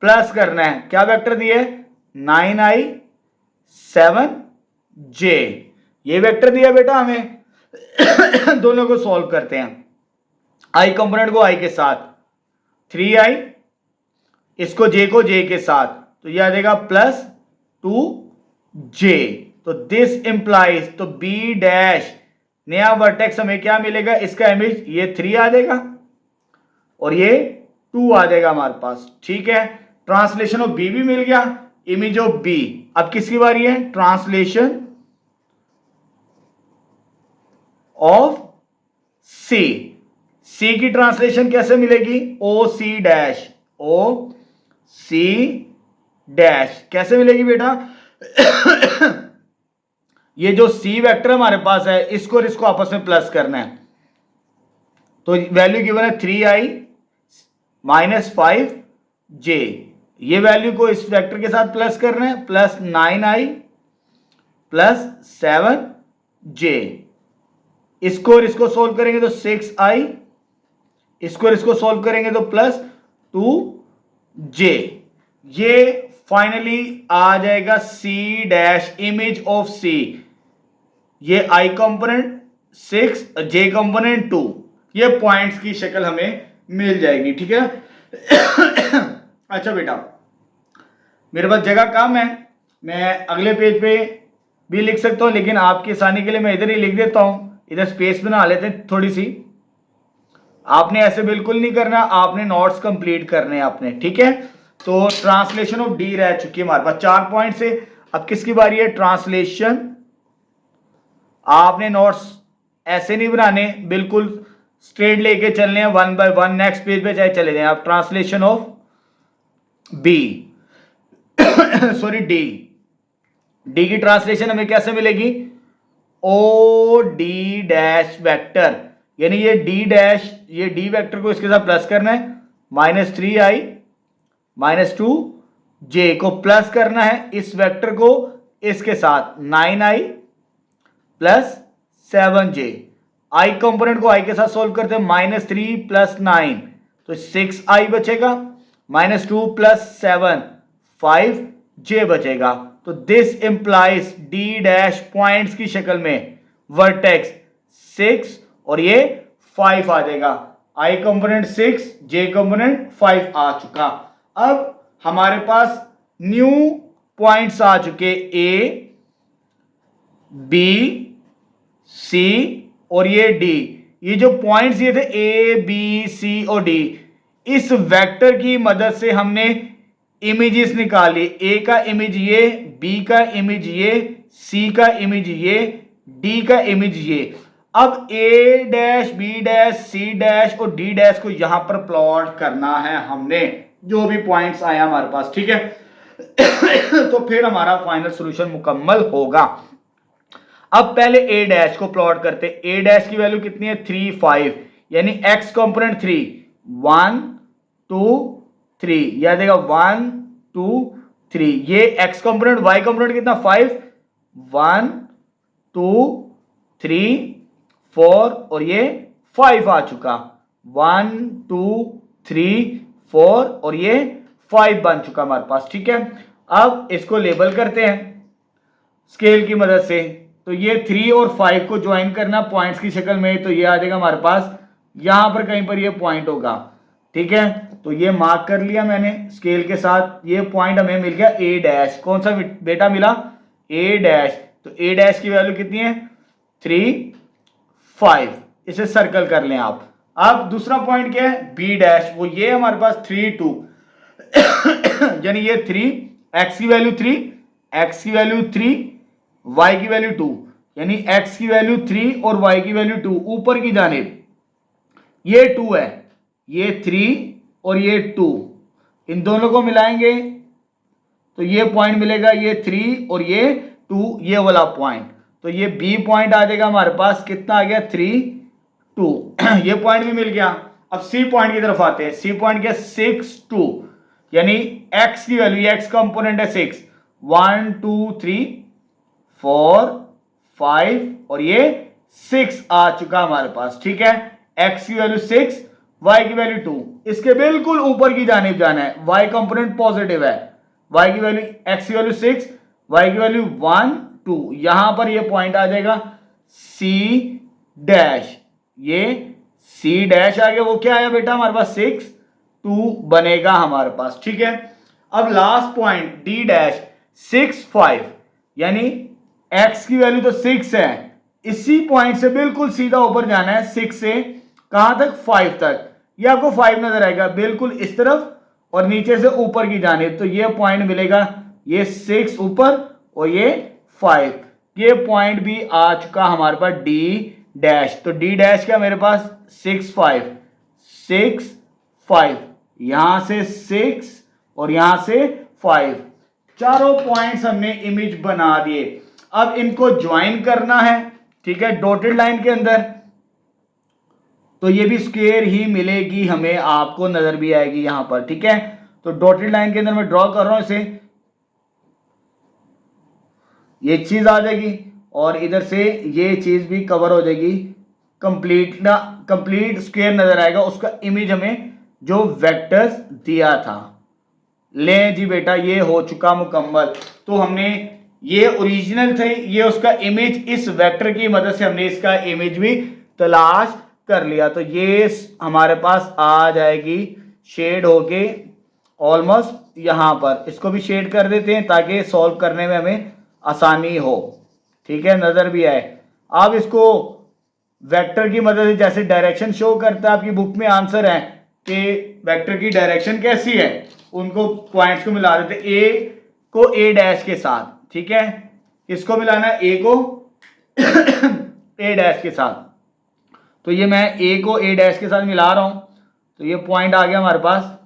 प्लस करना है, क्या वेक्टर दिया है, 9i 7j, ये वेक्टर दिया बेटा हमें। दोनों को सॉल्व करते हैं, i कंपोनेंट को i के साथ, 3i, इसको j को j के साथ, तो यह आ जाएगा +2j। तो दिस इंप्लाइज, तो b डैश नया वर्टेक्स हमें क्या मिलेगा, इसका इमेज ये 3 आ जाएगा और ये 2 आ जाएगा हमारे पास। ठीक है, ट्रांसलेशन ऑफ b भी मिल गया, इमेज ऑफ b। अब किसकी बारी है, ट्रांसलेशन ऑफ c। c की ट्रांसलेशन कैसे मिलेगी, ओ सी डैश, ओ सी डैश कैसे मिलेगी बेटा। ये जो c वेक्टर हमारे पास है इसको और इसको आपस में प्लस करना है। तो वैल्यू गिवन है 3i -5j, ये वैल्यू को इस वेक्टर के साथ प्लस करना है, +9i +7j। इसको और इसको सोल्व करेंगे तो 6i, इसको और इसको सोल्व करेंगे तो प्लस 2j। ये फाइनली आ जाएगा c dash image of c। ये i कंपोनेंट 6, j कंपोनेंट 2, ये पॉइंट्स की शक्ल हमें मिल जाएगी। ठीक है। अच्छा बेटा, मेरे पास जगह कम है, मैं अगले पेज पे भी लिख सकता हूं, लेकिन आपकी आसानी के लिए मैं इधर ही लिख देता हूं। इधर स्पेस बना लेते हैं थोड़ी सी। आपने ऐसे बिल्कुल नहीं करना, आपने नोट्स कंप्लीट करने हैं आपने। ठीक है। तो ट्रांसलेशन ऑफ डी रह चुकी है हमारे पास 4 पॉइंट से। अब किसकी बारी है? ट्रांसलेशन। आपने नोट्स ऐसे नहीं बनाने, बिल्कुल स्ट्रेट लेके चलने हैं, 1 बाय 1। नेक्स्ट पेज पे चाहे चले जाएं आप। Translation of B sorry D. D की ट्रांसलेशन हमें कैसे मिलेगी? ओ डी डैश वेक्टर, यानी ये डी डैश, ये डी वेक्टर को इसके साथ प्लस करना है, -3i -2j को प्लस करना है इस वेक्टर को इसके साथ, 9i plus 7j। i component को i के साथ सोल्व करते हैं, -3 प्लस 9 तो 6i बचेगा, -2 प्लस 7 5j बचेगा। तो this implies D dash points की शक्ल में वर्टेक्स 6 और ये 5 आ जाएगा। i कंपोनेंट 6, j कंपोनेंट 5 आ चुका। अब हमारे पास न्यू पॉइंट्स आ चुके, a b c और ये d। ये जो पॉइंट्स ये थे a b c और d, इस वेक्टर की मदद से हमने इमेजेस निकाली। a का इमेज ये, b का इमेज ये, c का इमेज ये, d का इमेज ये। अब a dash, b dash, c dash और d डैश को यहां पर प्लॉट करना है हमने, जो भी पॉइंट्स आया हमारे पास। ठीक है। तो फिर हमारा फाइनल सॉल्यूशन मुकम्मल होगा। अब पहले a डैश को प्लॉट करते। a डैश की वैल्यू कितनी है? 3 5, यानी x कंपोनेंट 3 1 2 3, याद देगा 1 2 3। ये x कंपोनेंट, y कंपोनेंट कितना? 5 1 2 3 4 और ये 5 आ चुका, 1 2 3 4 और ये 5 बन चुका हमारे पास। ठीक है। अब इसको लेबल करते हैं स्केल की मदद से। तो ये 3 और 5 को ज्वाइन करना पॉइंट्स की शक्ल में, तो ये आ जाएगा हमारे पास, यहां पर कहीं पर ये पॉइंट होगा। ठीक है। तो ये मार्क कर लिया मैंने स्केल के साथ। ये पॉइंट हमें मिल गया a डैश। कौन सा बेटा मिला? a dash. तो a डैश की वैल्यू कितनी है? 3 5। इसे सर्कल कर लें आप। अब दूसरा पॉइंट क्या है? b dash. वो ये हमारे पास 3 2 यानी ये 3, x की वैल्यू 3, x की वैल्यू 3, y की वैल्यू 2, यानी x की वैल्यू 3 और y की वैल्यू 2 ऊपर की जानिब। ये 2 है, ये 3 और ये 2, इन दोनों को मिलाएंगे तो ये पॉइंट मिलेगा, ये 3 और ये 2, ये वाला पॉइंट। तो ये b पॉइंट आ जाएगा हमारे पास, कितना आ गया? 3 2। ये पॉइंट भी मिल गया। अब c पॉइंट की तरफ आते हैं। c पॉइंट क्या? 6 2, यानी x की वैल्यू, x कंपोनेंट है 6, 1 2 3 4 5 और ये 6 आ चुका हमारे पास। ठीक है। x की वैल्यू 6, y की वैल्यू 2, इसके बिल्कुल ऊपर की जानिब जाना है। y कंपोनेंट पॉजिटिव है, y की वैल्यू, x की वैल्यू 6, y की वैल्यू 1 2, यहां पर ये पॉइंट आ जाएगा c डैश। ये c डैश आ गया। वो क्या आया बेटा हमारे पास? 6 2 बनेगा हमारे पास। ठीक है। अब लास्ट पॉइंट d डैश 6 5, यानी x की वैल्यू तो 6 है, इसी पॉइंट से बिल्कुल सीधा ऊपर जाना है, 6 से कहां तक? 5 तक। ये आपको 5 नजर आएगा बिल्कुल इस तरफ और नीचे से ऊपर की जानिब। तो ये पॉइंट मिलेगा, ये 6 ऊपर और ये 5। ये पॉइंट भी आ चुका हमारे पास d डैश। तो d डैश क्या मेरे पास? 6 5 6 5, यहां से 6 और यहां से 5, चारों पॉइंट्स हमने इमेज बना दिए। अब इनको ज्वाइन करना है। ठीक है। डॉटेड लाइन के अंदर तो ये भी स्क्वायर ही मिलेगी हमें, आपको नजर भी आएगी यहां पर। ठीक है। तो डॉटेड लाइन के अंदर मैं ड्रॉ कर रहा हूं इसे, ये चीज आ जाएगी और इधर से ये चीज भी कवर हो जाएगी कंप्लीट स्क्वायर नजर आएगा, उसका इमेज हमें जो वेक्टर्स दिया था। ले जी बेटा, ये हो चुका मुकम्मल। तो हमने ये ओरिजिनल थे, ये उसका इमेज, इस वेक्टर की मदद से हमने इसका इमेज भी तलाश कर लिया। तो ये हमारे पास आ जाएगी शेड होके ऑलमोस्ट यहां पर। इसको भी शेड कर देते हैं ताकि सॉल्व करने में हमें आसानी हो, ठीक है, नजर भी आए। अब इसको वेक्टर की मदद से जैसे डायरेक्शन शो करता है, आपकी बुक में आंसर है कि वेक्टर की डायरेक्शन कैसी है, उनको पॉइंट्स को मिला देते, ए को ए डैश के साथ, ठीक है, इसको मिलाना ए को ए डैश के साथ। तो ये मैं ए को ए डैश के साथ मिला रहा हूं, तो ये पॉइंट आ गया हमारे पास,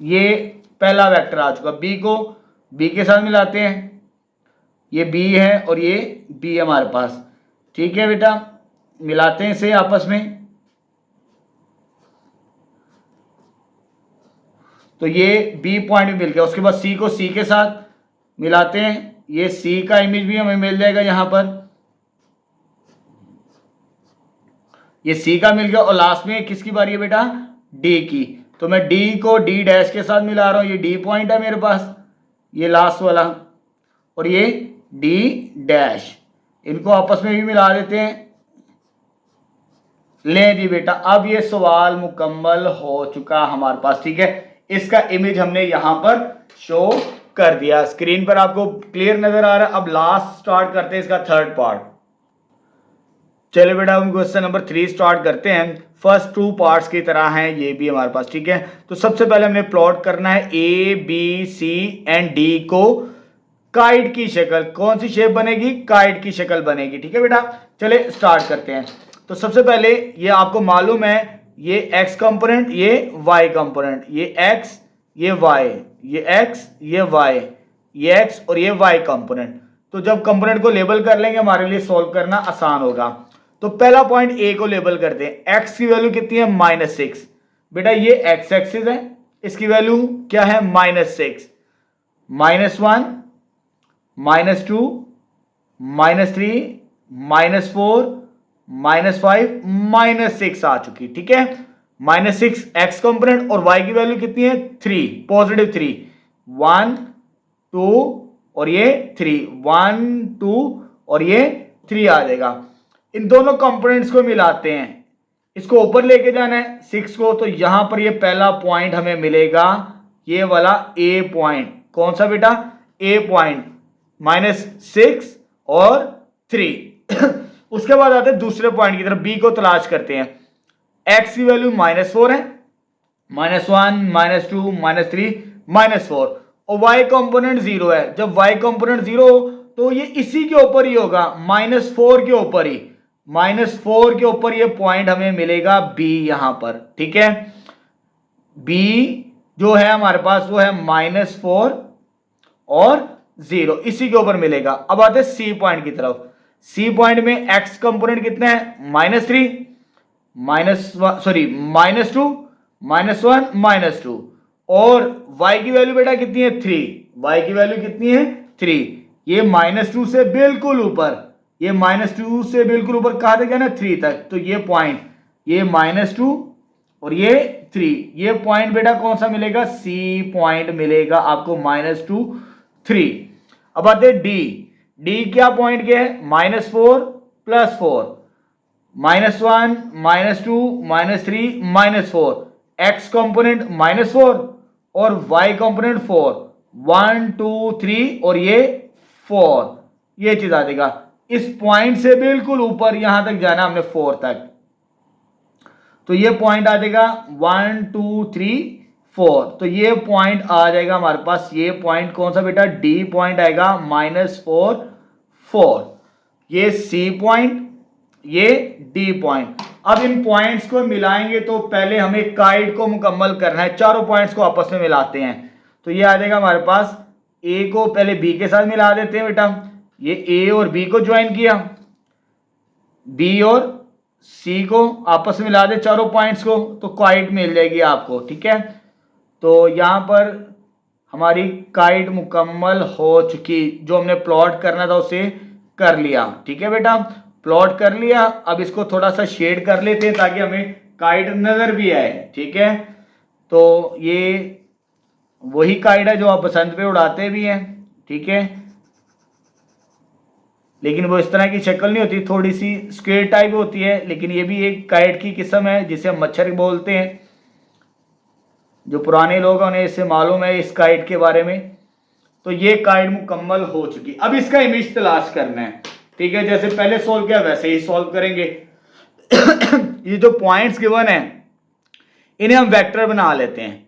ये पहला वेक्टर आ चुका। बी को बी के साथ मिलाते हैं, ये बी है और ये बी है हमारे पास, ठीक है बेटा, मिलाते हैं इसे आपस में। तो ये बी पॉइंट भी मिल गया। उसके बाद सी को सी के साथ मिलाते हैं, ये सी का इमेज भी हमें मिल जाएगा यहां पर, ये सी का मिल गया। और लास्ट में किसकी बारी है बेटा, डी की। तो मैं डी को डी डैश के साथ मिला रहा हूं, ये डी पॉइंट है मेरे पास, ये लास्ट वाला, और ये डी डैश, इनको आपस में भी मिला देते हैं। ले जी बेटा, अब ये सवाल मुकम्मल हो चुका हमारे पास, ठीक है। इसका इमेज हमने यहां पर शो कर दिया, स्क्रीन पर आपको क्लियर नजर आ रहा है। अब लास्ट स्टार्ट करते हैं इसका थर्ड पार्ट। चलिए बेटा, हम क्वेश्चन नंबर 3 स्टार्ट करते हैं। फर्स्ट 2 पार्ट्स की तरह हैं ये भी हमारे पास, ठीक है। तो सबसे पहले हमने प्लॉट करना है A B C and D को काइट की शक्ल। कौन सी शेप बनेगी, काइट की शक्ल बनेगी, ठीक है बेटा। चले स्टार्ट करते हैं। तो सबसे पहले ये आपको मालूम है, ये x कंपोनेंट, ये y कंपोनेंट, ये x, ये y, ये x, ये y, ये x और ये y कंपोनेंट। तो जब कंपोनेंट को लेबल कर लेंगे हमारे लिए सॉल्व करना आसान होगा। तो पहला पॉइंट a को लेबल करते हैं। x की वैल्यू कितनी है, -6। बेटा ये x एक्सिस है, इसकी वैल्यू क्या है, -6, -1, -2, -3, -4, -5, -6 आ चुकी, ठीक है। -6 x कंपोनेंट और y की वैल्यू कितनी है, 3, पॉजिटिव 3, 1 2 और ये 3, 1 2 और ये 3 आ जाएगा। इन दोनों कंपोनेंट्स को मिलाते हैं, इसको ऊपर लेके जाना है 6 को। तो यहां पर ये पहला पॉइंट हमें मिलेगा, ये वाला a पॉइंट। कौन सा बेटा, a पॉइंट, -6 और 3 उसके बाद आते हैं दूसरे पॉइंट की तरफ, बी को तलाश करते हैं। x की वैल्यू -4 है, -1, -2, -3, -4 और y कंपोनेंट 0 है। जब y कंपोनेंट 0 तो ये इसी के ऊपर ही होगा, -4 के ऊपर ही, -4 के ऊपर ये पॉइंट हमें मिलेगा b यहां पर, ठीक है। b जो है हमारे पास वो है -4 और 0, इसी के ऊपर मिलेगा। अब आते हैं सी पॉइंट की तरफ। सी पॉइंट में x कंपोनेंट कितना है, -3, -2, -1, -2 और y की वैल्यू बेटा कितनी है, 3, y की वैल्यू कितनी है, 3। ये -2 से बिल्कुल ऊपर, ये -2 से बिल्कुल ऊपर कहां तक जाना है, 3 तक। तो ये पॉइंट, ये -2 और ये 3, ये पॉइंट बेटा कौन सा मिलेगा, सी पॉइंट मिलेगा आपको, -2 3। अब आते हैं डी। डी क्या पॉइंट क्या है, -4 + 4, -1, -2, -3, -4, x कंपोनेंट -4 और y कंपोनेंट 4, 1 2 3 और ये 4, ये चीज आ जाएगा। इस पॉइंट से बिल्कुल ऊपर यहां तक जाना हमने 4 तक, तो ये पॉइंट आ जाएगा 1 2 3 4। तो ये पॉइंट आ जाएगा हमारे पास, ये पॉइंट कौन सा बेटा, डी पॉइंट आएगा, -4 4, ये सी पॉइंट, ये डी पॉइंट। अब इन पॉइंट्स को मिलाएंगे तो पहले हमें काइट को मुकम्मल करना है, चारों पॉइंट्स को आपस में मिलाते हैं। तो ये आ जाएगा हमारे पास, ए को पहले बी के साथ मिला देते हैं बेटा, ये ए और बी को ज्वाइन किया, बी और सी को आपस में मिला दे चारों पॉइंट्स को, तो काइट मिल जाएगी आपको, ठीक है। तो यहां पर हमारी काइट मुकम्मल हो चुकी, जो हमने प्लॉट करना था उसे कर लिया, ठीक है बेटा। प्लॉट कर लिया। अब इसको थोड़ा सा शेड कर लेते हैं ताकि हमें काइट नजर भी आए, ठीक है। तो ये वही काइट है जो आप बसंत पे उड़ाते भी हैं, ठीक है, लेकिन वो इस तरह की शक्ल नहीं होती, थोड़ी सी स्क्वेयर टाइप होती है, लेकिन ये भी एक काइट की किस्म है जिसे हम मच्छर बोलते हैं। जो पुराने लोग हैं उन्हें इससे मालूम है इस काइट के बारे में। तो ये काइट मुकम्मल हो चुकी। अब इसका इमेज तलाश करना है, ठीक है, जैसे पहले सॉल्व किया वैसे ही सॉल्व करेंगे। ये जो पॉइंट्स गिवन है इन्हें हम वेक्टर बना लेते हैं।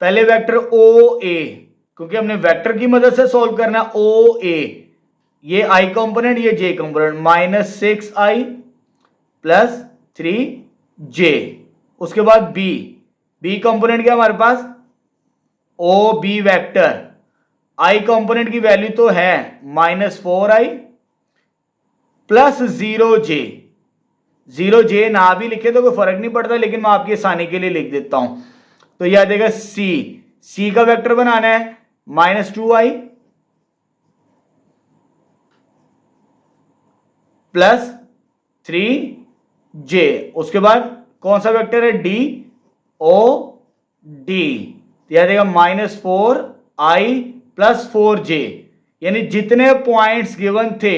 पहले वेक्टर ओ ए, क्योंकि हमने वेक्टर की मदद से सॉल्व करना है। ओ ए, ये आई कंपोनेंट, ये जे कंपोनेंट, -6i + 3j। उसके बाद बी, बी कंपोनेंट क्या हमारे पास, ओ बी वेक्टर। आई कंपोनेंट की वैल्यू तो है -4i + 0j। 0j ना भी लिखे तो कोई फर्क नहीं पड़ता, लेकिन मैं आपकी आसानी के लिए लिख देता हूं। तो यह आ जाएगा सी, सी का वेक्टर बनाना है -2i + 3j। उसके बाद कौन सा वेक्टर है, डी, ओ डी, यह देगा -4i + 4j। यानी जितने पॉइंट्स गिवन थे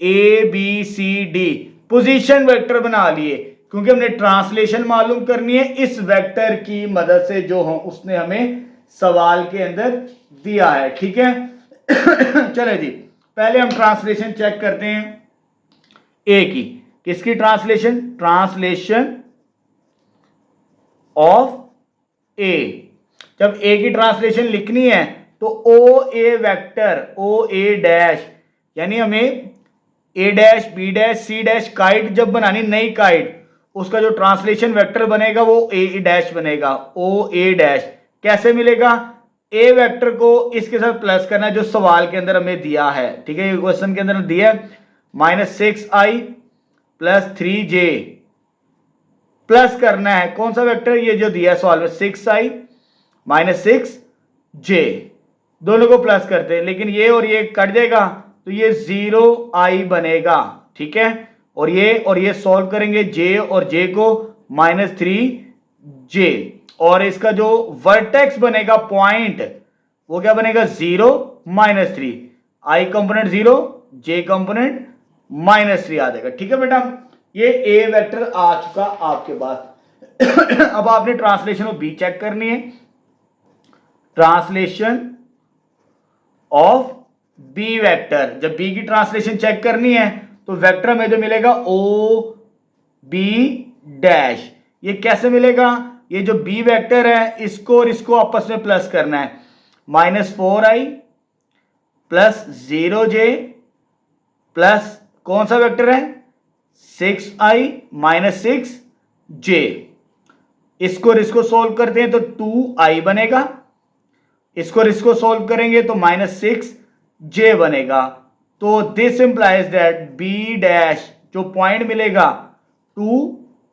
A B C D, position vector बना लिए, क्योंकि हमने ट्रांसलेशन मालूम करनी है इस वेक्टर की मदद से जो उसने हमें सवाल के अंदर दिया है, ठीक है। चले जी, पहले हम ट्रांसलेशन चेक करते हैं ए की। किसकी ट्रांसलेशन, ट्रांसलेशन ऑफ ए। जब ए की ट्रांसलेशन लिखनी है तो ओ ए वेक्टर, ओ ए डैश, यानी हमें A dash B dash C dash kite जब बनानी, नई काइट, उसका जो ट्रांसलेशन वेक्टर बनेगा वो ए डैश बनेगा। ओ ए डैश कैसे मिलेगा, ए वेक्टर को इसके साथ प्लस करना जो सवाल के अंदर हमें दिया है, ठीक है, क्वेश्चन के अंदर दिया है -6i + 3j प्लस करना है कौन सा वेक्टर, ये जो दिया है सवाल में 6i - 6j, दोनों को प्लस करते हैं, लेकिन ये और ये कट जाएगा तो ये 0i बनेगा, ठीक है। और ये सॉल्व करेंगे j और j को -3j, और इसका जो वर्टेक्स बनेगा पॉइंट वो क्या बनेगा, 0 -3, i कंपोनेंट 0, j कंपोनेंट -3 आ जाएगा, ठीक है बेटा। ये ए वेक्टर आ चुका आपके पास। अब आपने ट्रांसलेशन ऑफ बी चेक करनी है। ट्रांसलेशन ऑफ बी वेक्टर, जब बी की ट्रांसलेशन चेक करनी है तो वेक्टर में जो मिलेगा ओ बी डैश, ये कैसे मिलेगा, ये जो बी वेक्टर है इसको और इसको आपस में प्लस करना है, -4i + 0j प्लस कौन सा वेक्टर है, 6i - 6j। इसको सॉल्व करते हैं तो 2i बनेगा, इसको सॉल्व करेंगे तो -6j बनेगा। तो this implies that B dash जो पॉइंट मिलेगा 2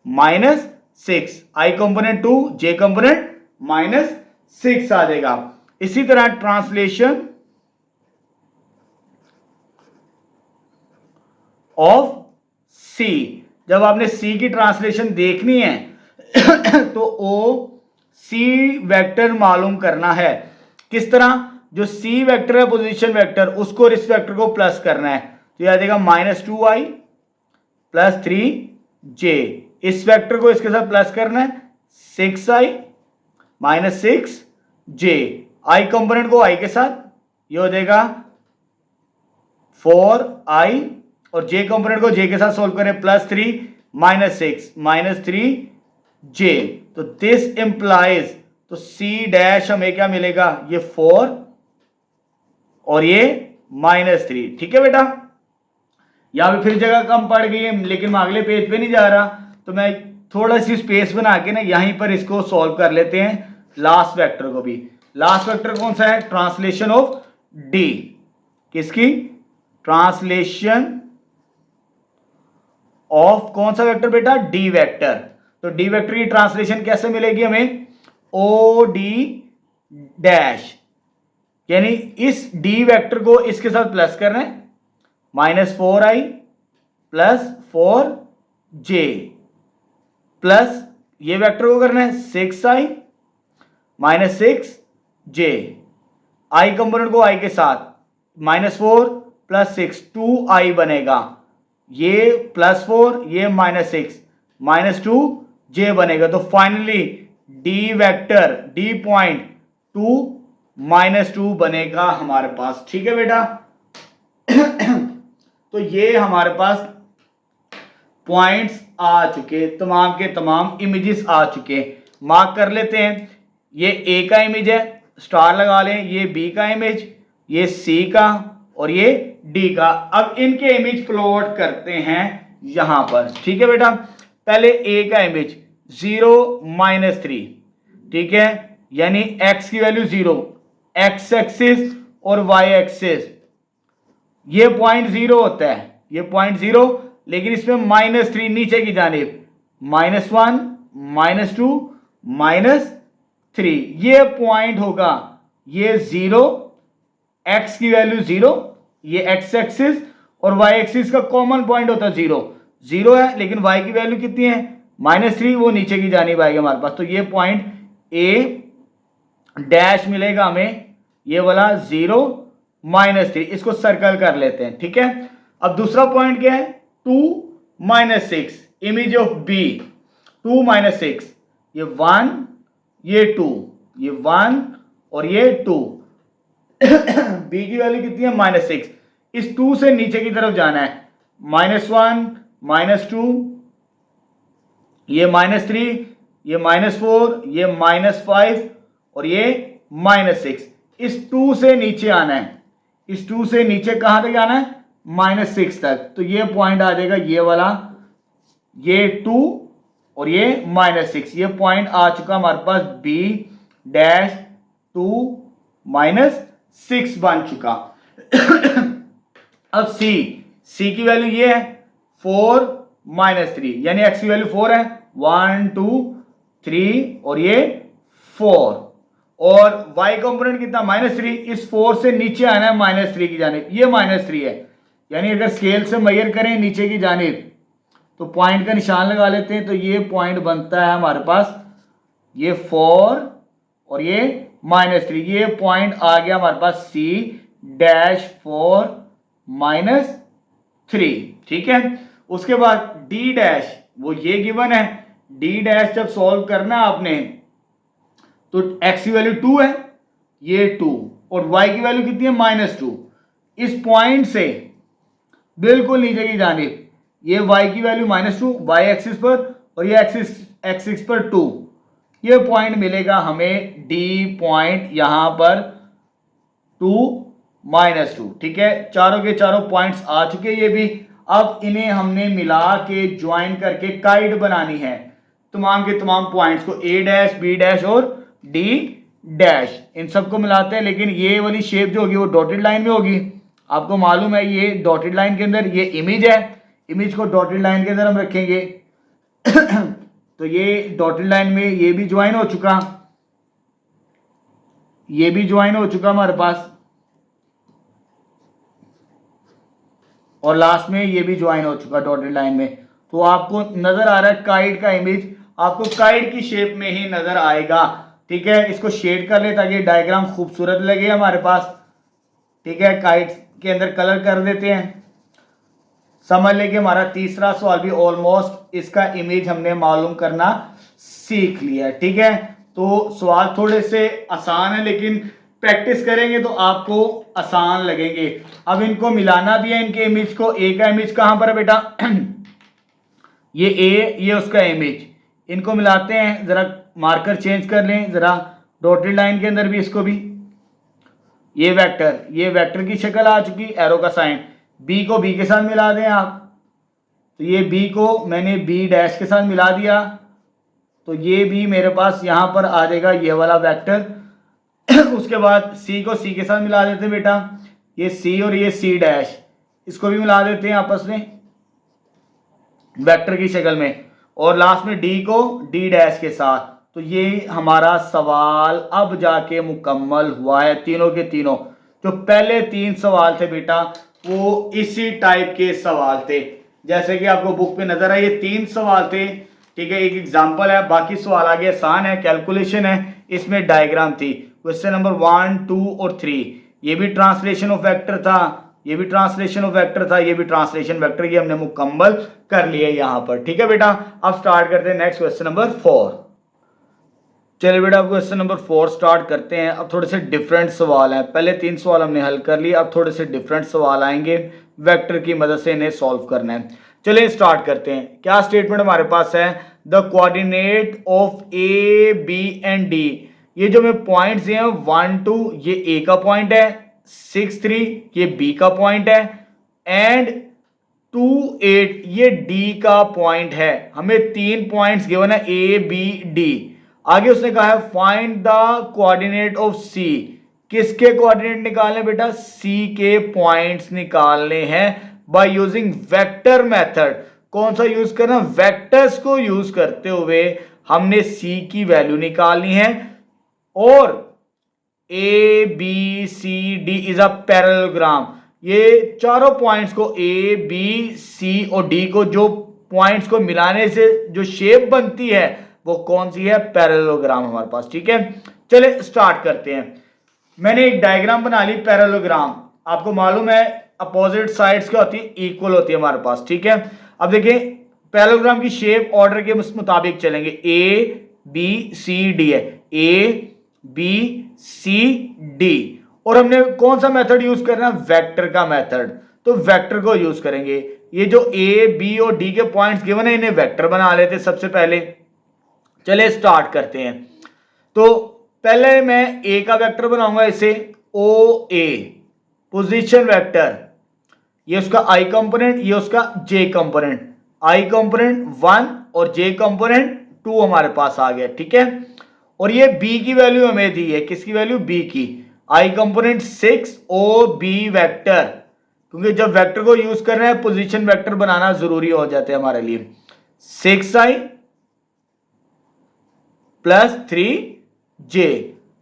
- 6, i कंपोनेंट 2, j कंपोनेंट -6 आ जाएगा। इसी तरह ट्रांसलेशन ऑफ सी, जब आपने सी की ट्रांसलेशन देखनी है तो ओ सी वेक्टर मालूम करना है। किस तरह, जो सी वेक्टर है पोजीशन वेक्टर, उसको और इस वेक्टर को प्लस करना है, तो यह आ जाएगा -2i + 3j। इस वेक्टर को इसके साथ प्लस करना है, 6i - 6j, i कंपोनेंट को i के साथ, ये हो जाएगा 4i, और j कंपोनेंट को j के साथ सोल्व करें, +3 - 6 -3j। तो दिस इंप्लाइज, तो c डैश हमें क्या मिलेगा, ये 4 और ये -3, ठीक है बेटा। यहां पे फिर जगह कम पड़ गई है, लेकिन मैं अगले पेज पे नहीं जा रहा, तो मैं थोड़ा सी स्पेस बना के ना यहीं पर इसको सॉल्व कर लेते हैं, लास्ट वेक्टर को भी। लास्ट वेक्टर कौन सा है, ट्रांसलेशन ऑफ डी। किसकी, ट्रांसलेशन ऑफ कौन सा वेक्टर बेटा, डी वेक्टर। तो डी वेक्टर की ट्रांसलेशन कैसे मिलेगी हमें, ओ डी डैश, यानी इस डी वेक्टर को इसके साथ प्लस करना है, -4i प्लस 4j प्लस ये वेक्टर को करना है 6i minus 6j, i component को i के साथ -4 प्लस 6 2i बनेगा, ये +4 ये -6 -2j बनेगा। तो finally d vector d point 2 -2 बनेगा हमारे पास। ठीक है बेटा। तो ये हमारे पास पॉइंट्स आ चुके, तमाम के तमाम इमेजेस आ चुके। मार्क कर लेते हैं। ये ए का इमेज है, स्टार लगा लें। ये बी का इमेज, ये सी का और ये डी का। अब इनके इमेज प्लॉट करते हैं यहां पर। ठीक है बेटा। पहले ए का इमेज 0 -3, ठीक है, यानी x की वैल्यू 0, x एक्सिस और y एक्सिस, ये पॉइंट 0 होता है, ये पॉइंट 0, लेकिन इसमें -3 नीचे की जानिब, -1 -2 -3, ये पॉइंट होगा, ये 0, x की वैल्यू 0, ये x एक्सिस और y एक्सिस का कॉमन पॉइंट होता है 0 0 है, लेकिन y की वैल्यू कितनी है -3, वो नीचे की जानिब आएगा हमारे पास। तो ये पॉइंट ए डैश मिलेगा हमें, ये वाला 0 -3, इसको सर्कल कर लेते हैं। ठीक है। अब दूसरा पॉइंट क्या है 2 -6, इमेज ऑफ बी 2 -6, ये 1 ये 2, ये 1 और ये 2, बी की वैल्यू कितनी है -6, इस 2 से नीचे की तरफ जाना है, -1 -2, ये -3, ये -4, ये -5 और ये -6, इस 2 से नीचे आना है, इस 2 से नीचे कहां तक आना है -6 तक। तो ये पॉइंट आ जाएगा ये वाला, ये 2 और ये -6, ये पॉइंट आ चुका हमारे पास बी डैश 2 -6 बन चुका। अब सी की वैल्यू ये है 4 -3, यानी x की वैल्यू 4 है, 1 2 3 और ये 4, और y कंपोनेंट कितना -3, इस 4 से नीचे आना है -3 की जानिब, ये -3 है, यानी अगर स्केल से मेजर करें नीचे की जानिब तो पॉइंट का निशान लगा लेते हैं, तो ये पॉइंट बनता है हमारे पास, ये 4 और ये -3, ये पॉइंट आ गया हमारे पास C डैश 4 -3। ठीक है। उसके बाद D डैश, वो ये गिवन है, D डैश जब सॉल्व करना है आपने तो x की वैल्यू 2 है, ये 2, और y की वैल्यू कितनी है -2, इस पॉइंट से बिल्कुल नीचे की जानिब, ये y की वैल्यू -2 y एक्सिस पर और ये एक्सिस पर 2, ये पॉइंट मिलेगा हमें D पॉइंट यहां पर 2 -2। ठीक है। चारों के चारों पॉइंट्स आ चुके ये भी। अब इन्हें हमने मिला के ज्वाइन करके काइड बनानी है, तमाम के तमाम पॉइंट्स को, A डैश B डैश और D डैश, इन सबको मिलाते हैं। लेकिन ये वाली शेप जो होगी वो डॉटेड लाइन में होगी, आपको मालूम है, ये डॉटेड लाइन के अंदर ये इमेज है, इमेज को डॉटेड लाइन के अंदर हम रखेंगे। तो ये डॉटेड लाइन में ये भी ज्वाइन हो चुका, ये भी ज्वाइन हो चुका हमारे पास, और लास्ट में ये भी ज्वाइन हो चुका डॉटेड लाइन में। तो आपको नजर आ रहा है काइट का इमेज, आपको काइट की शेप में ही नजर आएगा। ठीक है। इसको शेड कर ले ताकि डायग्राम खूबसूरत लगे हमारे पास। ठीक है। काइट के अंदर कलर कर देते हैं। समझ लें कि हमारा तीसरा सवाल भी ऑलमोस्ट इसका इमेज हमने मालूम करना सीख लिया। ठीक है। तो सवाल थोड़े से आसान है, लेकिन प्रैक्टिस करेंगे तो आपको आसान लगेंगे। अब इनको मिलाना भी है, इनके इमेज को। ए का इमेज कहां पर है बेटा ये ए, ये उसका इमेज, इनको मिलाते हैं। जरा मार्कर चेंज कर लें जरा, डॉटेड लाइन के अंदर भी इसको भी, ये वेक्टर की शक्ल आ चुकी, एरो का साइन। बी को बी के साथ मिला दें आप, तो ये बी को मैंने बी डैश के साथ मिला दिया, तो ये भी मेरे पास यहां पर आ जाएगा ये वाला वेक्टर। उसके बाद सी को सी के साथ मिला देते हैं बेटा, ये सी और ये सी डैश, इसको भी मिला देते हैं आपस में वेक्टर की शक्ल में, और लास्ट में डी को डी डैश के साथ। तो ये हमारा सवाल अब जाके मुकम्मल हुआ है, तीनों के तीनों। जो पहले 3 सवाल थे बेटा वो इसी टाइप के सवाल थे, जैसे कि आपको बुक पे नजर आए, ये 3 सवाल थे, ठीक है, एक एग्जांपल है, बाकी सवाल आगे आसान है, कैलकुलेशन है, इसमें डायग्राम थी। क्वेश्चन नंबर 1, 2 और 3 ये भी ट्रांसलेशन ऑफ वेक्टर था, ये भी ट्रांसलेशन ऑफ वेक्टर था, ये भी ट्रांसलेशन वेक्टर, ये हमने मुकम्मल कर लिया यहाँ पर, ठीक है बेटा। अब स्टार्ट करते हैं नेक्स्ट क्वेश्चन नंबर 4। चलिए बेटा अब क्वेश्चन नंबर 4 स्टार्ट करते हैं। अब थोड़े से डिफरेंट सवाल हैं, पहले 3 सवाल हमने हल कर लिए, अब थोड़े से डिफरेंट सवाल आएंगे, वेक्टर की मदद से इन्हें सॉल्व करना है। चलिए स्टार्ट करते हैं। क्या स्टेटमेंट हमारे पास है, the coordinate of A B and D, ये जो मैं पॉइंट्स हैं 1 2 ये ए का पॉइंट है, 6 3 ये बी का पॉइंट है, एंड 2 8 ये डी का पॉइंट है। हमें 3 पॉइंट्स गिवन है ए बी डी। आगे उसने कहा है फाइंड द कोऑर्डिनेट ऑफ सी, किसके कोऑर्डिनेट निकालने बेटा, सी के पॉइंट्स निकालने हैं बाय यूजिंग वेक्टर मेथड। कौन सा यूज करना, वेक्टर्स को यूज करते हुए हमने सी की वैल्यू निकालनी है। और A B C D is a parallelogram, ये चारों पॉइंट्स को ए बी सी और डी को जो पॉइंट्स को मिलाने से जो शेप बनती है वो कौन सी है, पैरेललोग्राम हमारे पास, ठीक है। चले स्टार्ट करते हैं। मैंने एक डायग्राम बना ली पैरेललोग्राम, आपको मालूम है अपोजिट साइड्स क्या होती है, इक्वल होती है हमारे पास, ठीक है। अब देखिए पैरेललोग्राम की शेप ऑर्डर के मुताबिक चलेंगे, ए बी सी डी है, ए बी सी डी, और हमने कौन सा मेथड यूज करना है, वेक्टर का मेथड, तो वेक्टर को यूज करेंगे। ये जो ए बी और डी के पॉइंट्स गिवन है इन्हें वेक्टर बना लेते सबसे पहले। चले स्टार्ट करते हैं। तो पहले मैं ए का वेक्टर बनाऊंगा, इसे ओ ए पोजीशन वेक्टर, ये उसका आई कंपोनेंट, ये उसका जे कंपोनेंट, आई कंपोनेंट 1 और जे कंपोनेंट 2 हमारे पास आ गया, ठीक है। और ये बी की वैल्यू हमें दी है, किसकी वैल्यू, बी की, आई कंपोनेंट 6 ओ बी वेक्टर, क्योंकि जब वेक्टर को यूज कर रहे हैं पोजीशन वेक्टर बनाना जरूरी हो जाते हैं हमारे लिए। 6i plus 3j,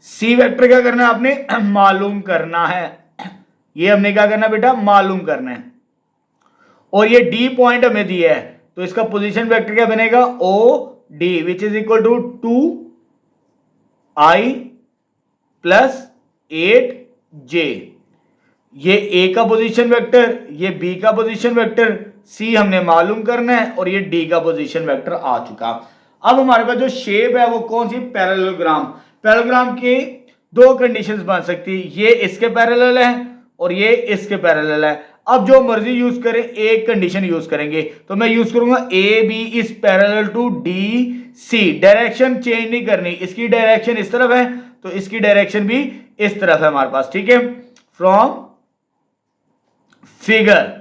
C vector क्या करना है आपने, मालूम करना है, ये हमने क्या करना है बेटा, मालूम करना है। और ये डी पॉइंट हमें दिया है, तो इसका पोजीशन वेक्टर क्या बनेगा, O D which is equal to 2i plus 8j। ये ए का पोजीशन वेक्टर, ये बी का पोजीशन वेक्टर, सी हमने मालूम करना है, और ये डी का पोजीशन वेक्टर आ चुका। अब हमारे पास जो शेप है वो कौन सी, पैरेललोग्राम। पैरेललोग्राम के 2 कंडीशंस बन सकती है, ये इसके पैरेलल है और ये इसके पैरेलल है। अब जो मर्जी यूज करें एक कंडीशन यूज करेंगे, तो मैं यूज करूंगा A B is parallel to D C, direction change नहीं करनी, इसकी डायरेक्शन इस तरफ है तो इसकी डायरेक्शन भी इस तरफ है हमारे पास, ठीक है। फ्रॉम फिगर,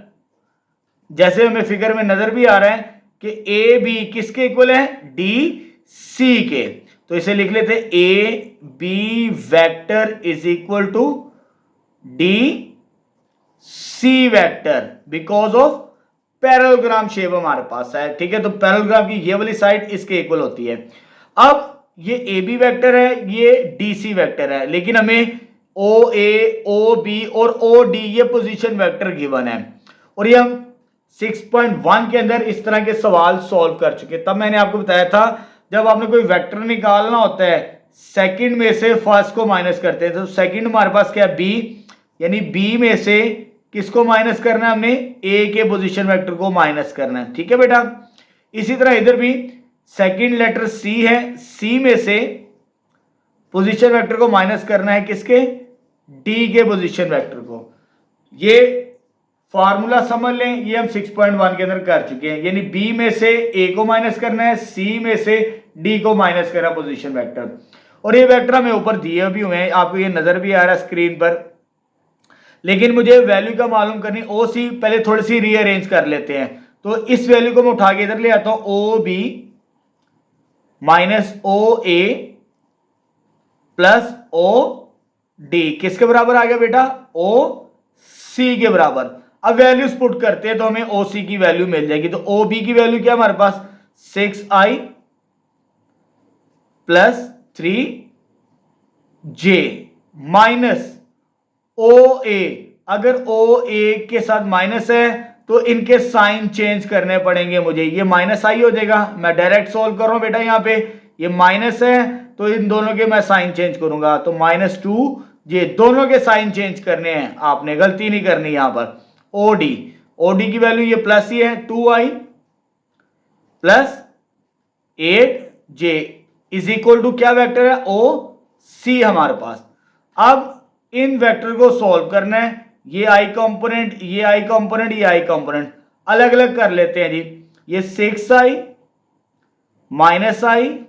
जैसे हमें फिगर में नजर भी आ रहा है कि ए बी किसके इक्वल है, डी सी के, तो इसे लिख लेते A B vector is equal to D C vector, because of parallelogram shape हमारे पास है, ठीक है। तो पैरेललोग्राम की ये वाली साइड इसके इक्वल होती है। अब ये ए बी वेक्टर है, ये डी सी वेक्टर है, लेकिन हमें ओ ए ओ बी और ओ डी ये पोजीशन वेक्टर गिवन है, और ये हम 6.1 के अंदर इस तरह के सवाल सॉल्व कर चुके। तब मैंने आपको बताया था जब आपने कोई वेक्टर निकालना होता है सेकंड में से फर्स्ट को माइनस करते हैं, तो सेकंड हमारे पास क्या है, बी, यानी बी में से किसको माइनस करना है, हमने ए के पोजीशन वेक्टर को माइनस करना है, ठीक है बेटा। इसी तरह इधर भी सेकंड लेटर सी है, सी में से पोजीशन वेक्टर को माइनस करना है किसके, डी के पोजीशन वेक्टर को। ये फार्मूला समझ लें, ये हम 6.1 के अंदर कर चुके हैं, यानी बी में से ए को माइनस करना है, सी में से डी को माइनस करना पोजीशन वेक्टर। और ये वेक्टर हमें ऊपर दिए भी हुए हैं, आपको ये नजर भी आ रहा है स्क्रीन पर, लेकिन मुझे वैल्यू का मालूम करनी, ओ सी पहले थोड़ी सी रीअरेंज कर लेते हैं। तो इस वैल्यू को मैं उठा के इधर ले आता हूं, ओ बी माइनस ओ ए प्लस ओ डी किसके बराबर आ गया बेटा, ओ सी के बराबर। अब वैल्यूज पुट करते हैं तो हमें ओ सी की वैल्यू मिल जाएगी। तो ओ बी की वैल्यू क्या हमारे पास, 6i plus 3j minus O ए, अगर ओ ए के साथ माइनस है तो इनके साइन चेंज करने पड़ेंगे मुझे। ये माइनस आई हो जाएगा, मैं डायरेक्ट सॉल्व कर रहा हूं बेटा। यहाँ पे ये माइनस है तो इन दोनों के मैं साइन चेंज करूंगा, तो -2 ये दोनों के साइन चेंज करने हैं, आपने गलती नहीं करनी यहां पर। ओडी की वैल्यू ये प्लस ही है, 2i plus 8j is equal to क्या वेक्टर है, OC हमारे पास। अब इन वेक्टर को सॉल्व करना है, ये i कंपोनेंट, ये i कंपोनेंट, ये i कंपोनेंट अलग अलग कर लेते हैं जी। ये 6i -i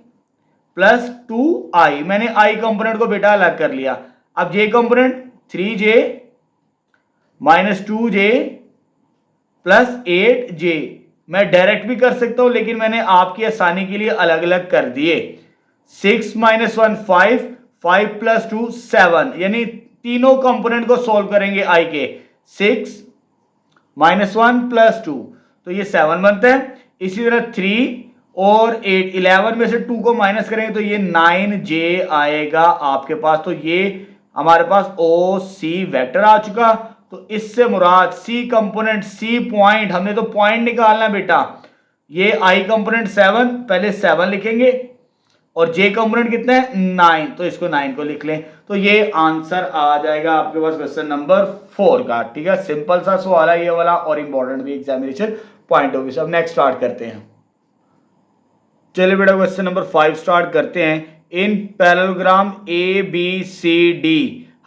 प्लस 2i, मैंने i कंपोनेंट को बेटा अलग कर लिया। अब j component 3j -2j plus 8j, मैं डायरेक्ट भी कर सकता हूं लेकिन मैंने आपकी आसानी के लिए अलग अलग कर दिए। 6 - 1 5, 5 + 2 7, यानी तीनों कंपोनेंट को सॉल्व करेंगे i के। 6 - 1 + 2 तो ये 7 बनता है। इसी तरह 3 और 8, 11 में से 2 को माइनस करेंगे तो ये 9j आएगा आपके पास। तो ये हमारे पास OC वेक्टर आ चुका। तो इससे मुराद C कंपोनेंट, C पॉइंट, हमने तो पॉइंट निकालना बेटा। ये I कंपोनेंट 7, पहले 7 लिखेंगे और J कंपोनेंट कितना है 9, तो इसको 9 को लिख लें। तो ये आंसर आ जाएगा आपके पास क्वेश्चन नंबर 4 का। ठीक है, सिंपल सा सवाल है ये वाला और इंपॉर्टेंट भी एग्जामिनेशन पॉइंट ऑफ व्यू से। अब नेक्स्ट स्टार्ट करते हैं। चलिए बेटा क्वेश्चन नंबर 5 स्टार्ट करते हैं। इन पैरेललोग्राम ABCD,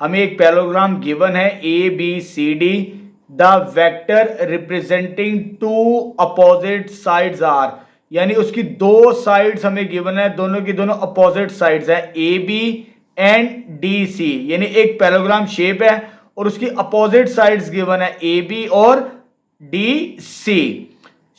हमें एक पैरेललोग्राम गिवन है ABCD, the vector representing two opposite sides are, यानी उसकी दो साइड्स हमें गिवन है, दोनों की दोनों अपोजिट साइड्स है AB एंड DC, यानी एक पैरेललोग्राम शेप है और उसकी अपोजिट साइड्स गिवन है AB और DC।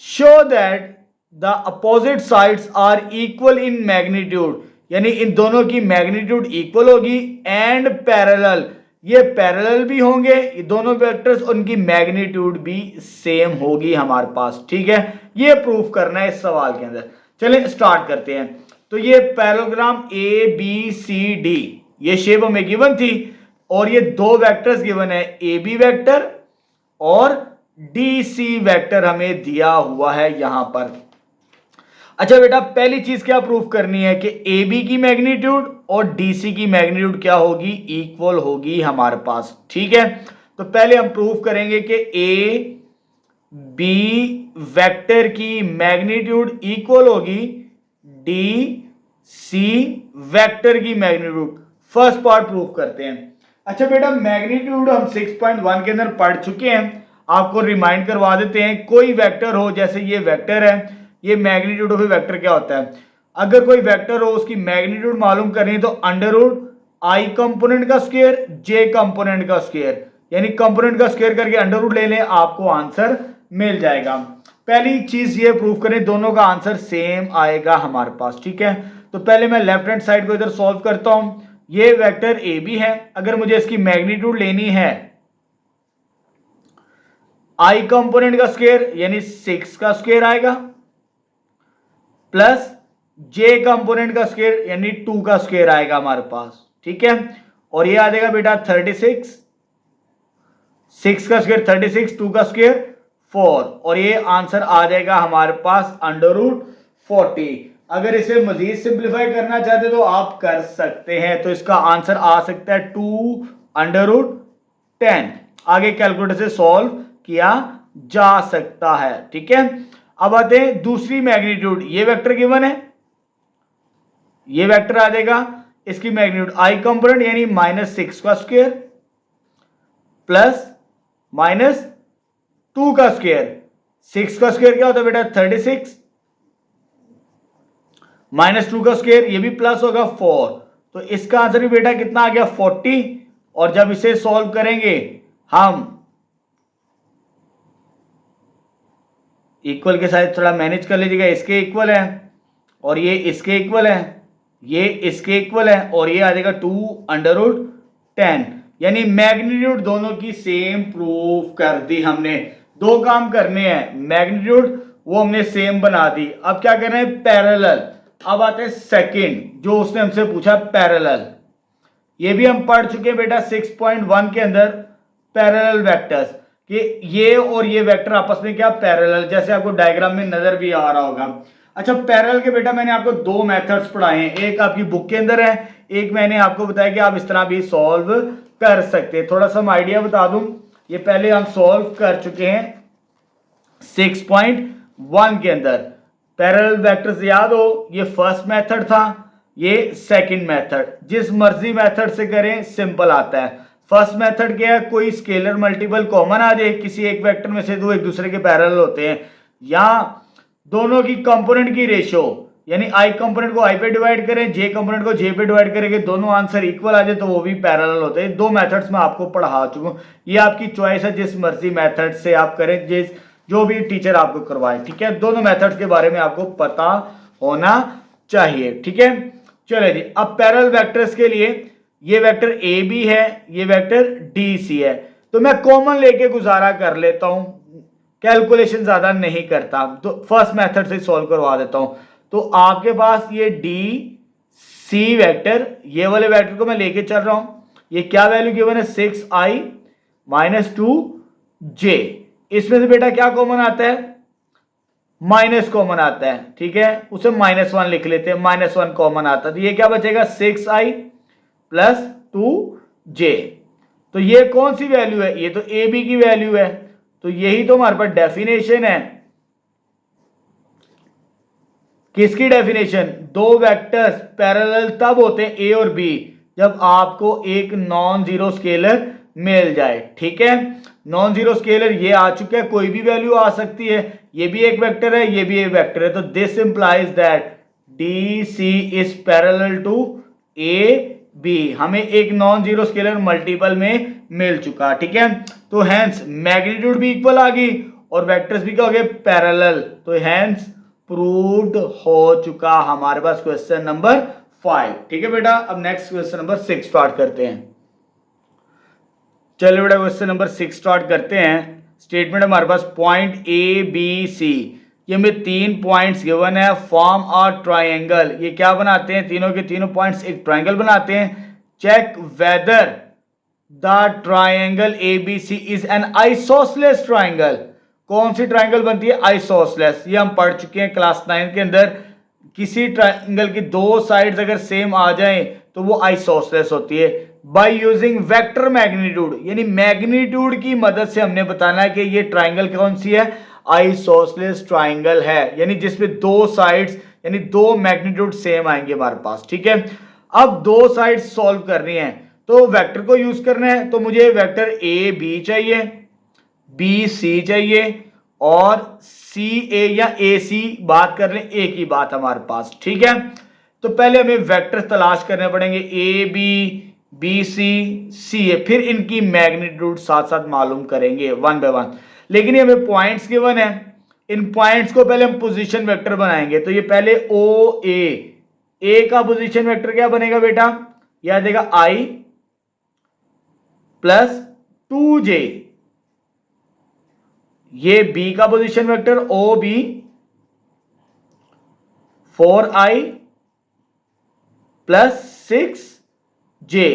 Show that the opposite sides are equal in magnitude, यानी इन दोनों की मैग्नीट्यूड इक्वल होगी, एंड पैरेलल, ये पैरेलल भी होंगे ये दोनों वेक्टर्स, उनकी मैग्नीट्यूड भी सेम होगी हमारे पास। ठीक है, ये प्रूफ करना है इस सवाल के अंदर। चलिए स्टार्ट करते हैं। तो ये पैरेललोग्राम ABCD, ये शेप हमें गिवन थी और ये दो वेक्टर्स गिवन है, AB वेक्टर और DC वेक्टर हमें दिया हुआ है यहां पर। अच्छा बेटा, पहली चीज क्या प्रूफ करनी है कि AB की मैग्नीट्यूड और DC की मैग्नीट्यूड क्या होगी, इक्वल होगी हमारे पास। ठीक है, तो पहले हम प्रूफ करेंगे कि AB वेक्टर की मैग्नीट्यूड इक्वल होगी DC वेक्टर की मैग्नीट्यूड। फर्स्ट पार्ट प्रूफ करते हैं। अच्छा बेटा, मैग्नीट्यूड हम 6.1 के अंदर पढ़ चुके हैं, आपको रिमाइंड करवा देते हैं। कोई वेक्टर हो, जैसे ये वेक्टर है, ये मैग्नीट्यूड ऑफ ए वेक्टर क्या होता है, अगर कोई वेक्टर हो उसकी मैग्नीट्यूड मालूम करनी तो √i कंपोनेंट का स्क्वायर j कंपोनेंट का स्क्वायर, यानी कंपोनेंट का स्क्वायर करके √ ले लें, आपको आंसर मिल जाएगा। पहली चीज ये प्रूफ करें दोनों का आंसर सेम आएगा हमारे पास। ठीक है, तो पहले मैं लेफ्ट हैंड साइड को इधर सॉल्व करता हूं। ये वेक्टर AB है, अगर मुझे इसकी मैग्नीट्यूड लेनी है I कंपोनेंट का स्क्वायर यानी 6 का स्क्वायर आएगा प्लस J कंपोनेंट का स्क्वायर यानी 2 का स्क्वायर आएगा हमारे पास। ठीक है, और ये आ जाएगा बेटा 36, 6 का स्क्वायर 36, 2 का स्क्वायर 4, और ये आंसर आ जाएगा हमारे पास √40। अगर इसे मजीद सिंप्लीफाई करना चाहते तो आप कर सकते हैं, तो इसका आंसर आ सकता है 2√10। आगे कैलकुलेटर से सॉल्व किया जा सकता है। ठीक है, अब आते हैं दूसरी मैग्नीट्यूड। ये वेक्टर गिवन है, ये वेक्टर आ जाएगा, इसकी मैग्नीट्यूड I कंपोनेंट यानी -6 का स्क्वायर प्लस -2 का स्क्वायर। 6 का स्क्वायर क्या होता है बेटा 36, -2 का स्क्वायर ये भी प्लस होगा 4, तो इसका आंसर भी बेटा कितना आ गया 40। और जब इसे सॉल्व करेंगे हम इक्वल के साथ थोड़ा मैनेज कर लीजिएगा, इसके इक्वल है और ये इसके इक्वल है, ये इसके इक्वल है, और ये आ जाएगा 2√10, यानी मैग्नीट्यूड दोनों की सेम प्रूफ कर दी हमने। दो काम करने हैं, मैग्नीट्यूड वो हमने सेम बना दी, अब क्या कर रहे हैं पैरेलल। अब आते हैं सेकंड जो उसने हमसे पूछा पैरेलल, ये भी हम पढ़ चुके हैं बेटा 6.1 के अंदर पैरेलल वेक्टर्स। कि ये और ये वेक्टर आपस में क्या पैरेलल, जैसे आपको डायग्राम में नजर भी आ रहा होगा। अच्छा, पैरेलल के बेटा मैंने आपको दो मेथड्स पढ़ाए हैं, एक आपकी बुक के अंदर है, एक मैंने आपको बताया कि आप इस तरह भी सॉल्व कर सकते हैं। थोड़ा सा मैं आइडिया बता दूं, ये पहले हम सॉल्व कर चुके हैं 6.1 के अंदर। पैरेलल वेक्टर्स याद हो, ये फर्स्ट मेथड था, ये सेकंड मेथड। जिस मर्जी मेथड से करें सिंपल आता है। फर्स्ट मेथड क्या है, कोई स्केलर मल्टीपल कॉमन आ जाए, किसी एक वेक्टर में से दो एक दूसरे के पैरेलल होते हैं, या दोनों की कंपोनेंट की रेशियो, यानी आई कंपोनेंट को आई पे डिवाइड करें, जे कंपोनेंट को जे पे डिवाइड करेंगे, दोनों आंसर इक्वल आ जाए तो वो भी पैरेलल होते हैं। दो मेथड्स मैं आपको पढ़ा चुका हूं, ये आपकी चॉइस है, जिस मर्जी मेथड से आप करें, जिस जो भी टीचर आपको करवाए, ठीक है। दोनों मेथड्स के बारे में आपको पता होना चाहिए, ठीक है। चलिए जी, अब पैरेलल वेक्टर्स के लिए ये वेक्टर ए बी है, ये वेक्टर डी सी है, तो मैं कॉमन लेके गुजारा कर लेता हूं, कैलकुलेशन ज्यादा नहीं करता, तो फर्स्ट मेथड से सॉल्व करवा देता हूं। तो आपके पास ये डी सी वेक्टर, ये वाले वेक्टर को मैं लेके चल रहा हूं, ये क्या वैल्यू गिवन है 6i - 2j, इसमें से बेटा क्या कॉमन आता है, माइनस कॉमन आता है, ठीक है, उसे -1 लिख लेते हैं, -1 कॉमन आता है, तो ये क्या बचेगा 6i + 2j। तो ये कौन सी वैल्यू है, ये तो ए बी की वैल्यू है, तो यही तो हमारे पास डेफिनेशन है। किसकी डेफिनेशन, दो वेक्टर्स पैरेलल तब होते हैं ए और बी जब आपको एक नॉन जीरो स्केलर मिल जाए, ठीक है। नॉन जीरो स्केलर ये आ चुका है, कोई भी वैल्यू आ सकती है, ये भी एक वेक्टर है, ये भी एक वेक्टर है, तो this implies that D C is parallel to A B, हमें एक नॉन जीरो स्केलर मल्टीपल में मिल चुका, ठीक है। तो हैंस मैग्नीट्यूड भी इक्वल आ गई और वेक्टर्स भी क्या हो गए पैरेलल, तो हैंस प्रूव्ड हो चुका हमारे पास क्वेश्चन नंबर 5, ठीक है बेटा। अब नेक्स्ट क्वेश्चन नंबर 6 स्टार्ट करते हैं। चलिए बेटा क्वेश्चन नंबर 6 स्टार्ट करते हैं। स्टेटमेंट हमारे पास पॉइंट ए बी सी, ये हमें 3 पॉइंट्स गिवन है, फॉर्म और ट्राइंगल, ये क्या बनाते हैं, तीनों के तीनों पॉइंट्स एक ट्राइंगल बनाते हैं। Check whether the triangle A B C is an isosceles triangle, कौन सी ट्राइंगल बनती है, आइसोसेलेस, ये हम पढ़ चुके हैं क्लास 9 के अंदर। किसी ट्राइंगल की दो साइड्स अगर सेम आ जाएं तो वो आइसोसेलेस होती है। बाय यूजिंग वेक्टर मैग्नीट्यूड, यानी मैग्नीट्यूड की मदद से हमने बताना है कि ये ट्राइंगल कौन सी है, आइसोसेलेस ट्राइंगल है, यानी जिसमें दो साइड्स यानी दो मैग्नीट्यूड सेम आएंगे हमारे पास, ठीक है। अब दो साइड्स सॉल्व करनी है तो वेक्टर को यूज करना है, तो मुझे वेक्टर ए बी चाहिए, बी सी चाहिए और सी ए या ए सी बात कर लें, एक ही बात हमारे पास, ठीक है। तो पहले हमें वेक्टर तलाश करने पड़ेंगे, ए बी सी ए, फिर इनकी मैग्नीट्यूड साथ साथ मालूम करेंगे वन बाय वन। लेकिन ये हमें पॉइंट्स गिवन है, इन पॉइंट्स को पहले हम पोजीशन वेक्टर बनाएंगे। तो ये पहले ओ ए का पोजीशन वेक्टर क्या बनेगा बेटा, यह आ जाएगा आई + 2j, ये बी का position vector O B 4i + 6j,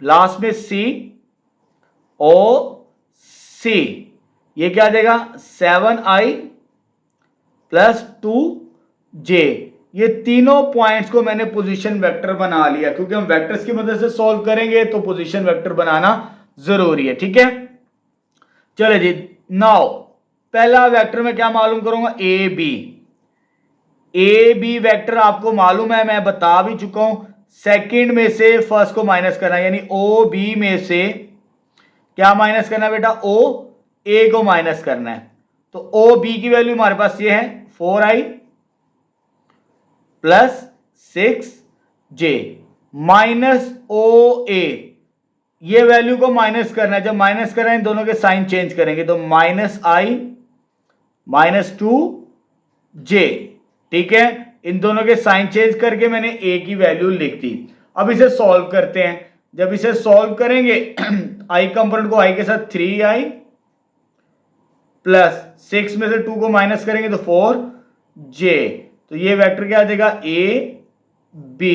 last में सी ओ सी, ये क्या आ जाएगा 7i + 2j। ये तीनों पॉइंट्स को मैंने पोजीशन वेक्टर बना लिया, क्योंकि हम वेक्टर्स की मदद से सॉल्व करेंगे तो पोजीशन वेक्टर बनाना जरूरी है, ठीक है। चले जी, नाउ पहला वेक्टर में क्या मालूम करूंगा, ए बी वेक्टर आपको मालूम है, मैं बता भी चुका हूं। सेकंड में से फर्स्ट को माइनस करना, यानी ओ बी में से क्या माइनस करना बेटा, ओ ए को माइनस करना है। तो ओ बी की वैल्यू हमारे पास ये है 4i + 6j - ओ ए, ये वैल्यू को माइनस करना है, जब माइनस कर रहे हैं दोनों के साइन चेंज करेंगे, तो -i - 2j, ठीक है। इन दोनों के साइन चेंज करके मैंने a की वैल्यू लिख दी। अब इसे सॉल्व करते हैं, जब इसे सॉल्व करेंगे i कंपोनेंट को i के साथ 3i + 6 में से 2 को माइनस करेंगे तो 4j, तो ये वेक्टर क्या आ जाएगा a b।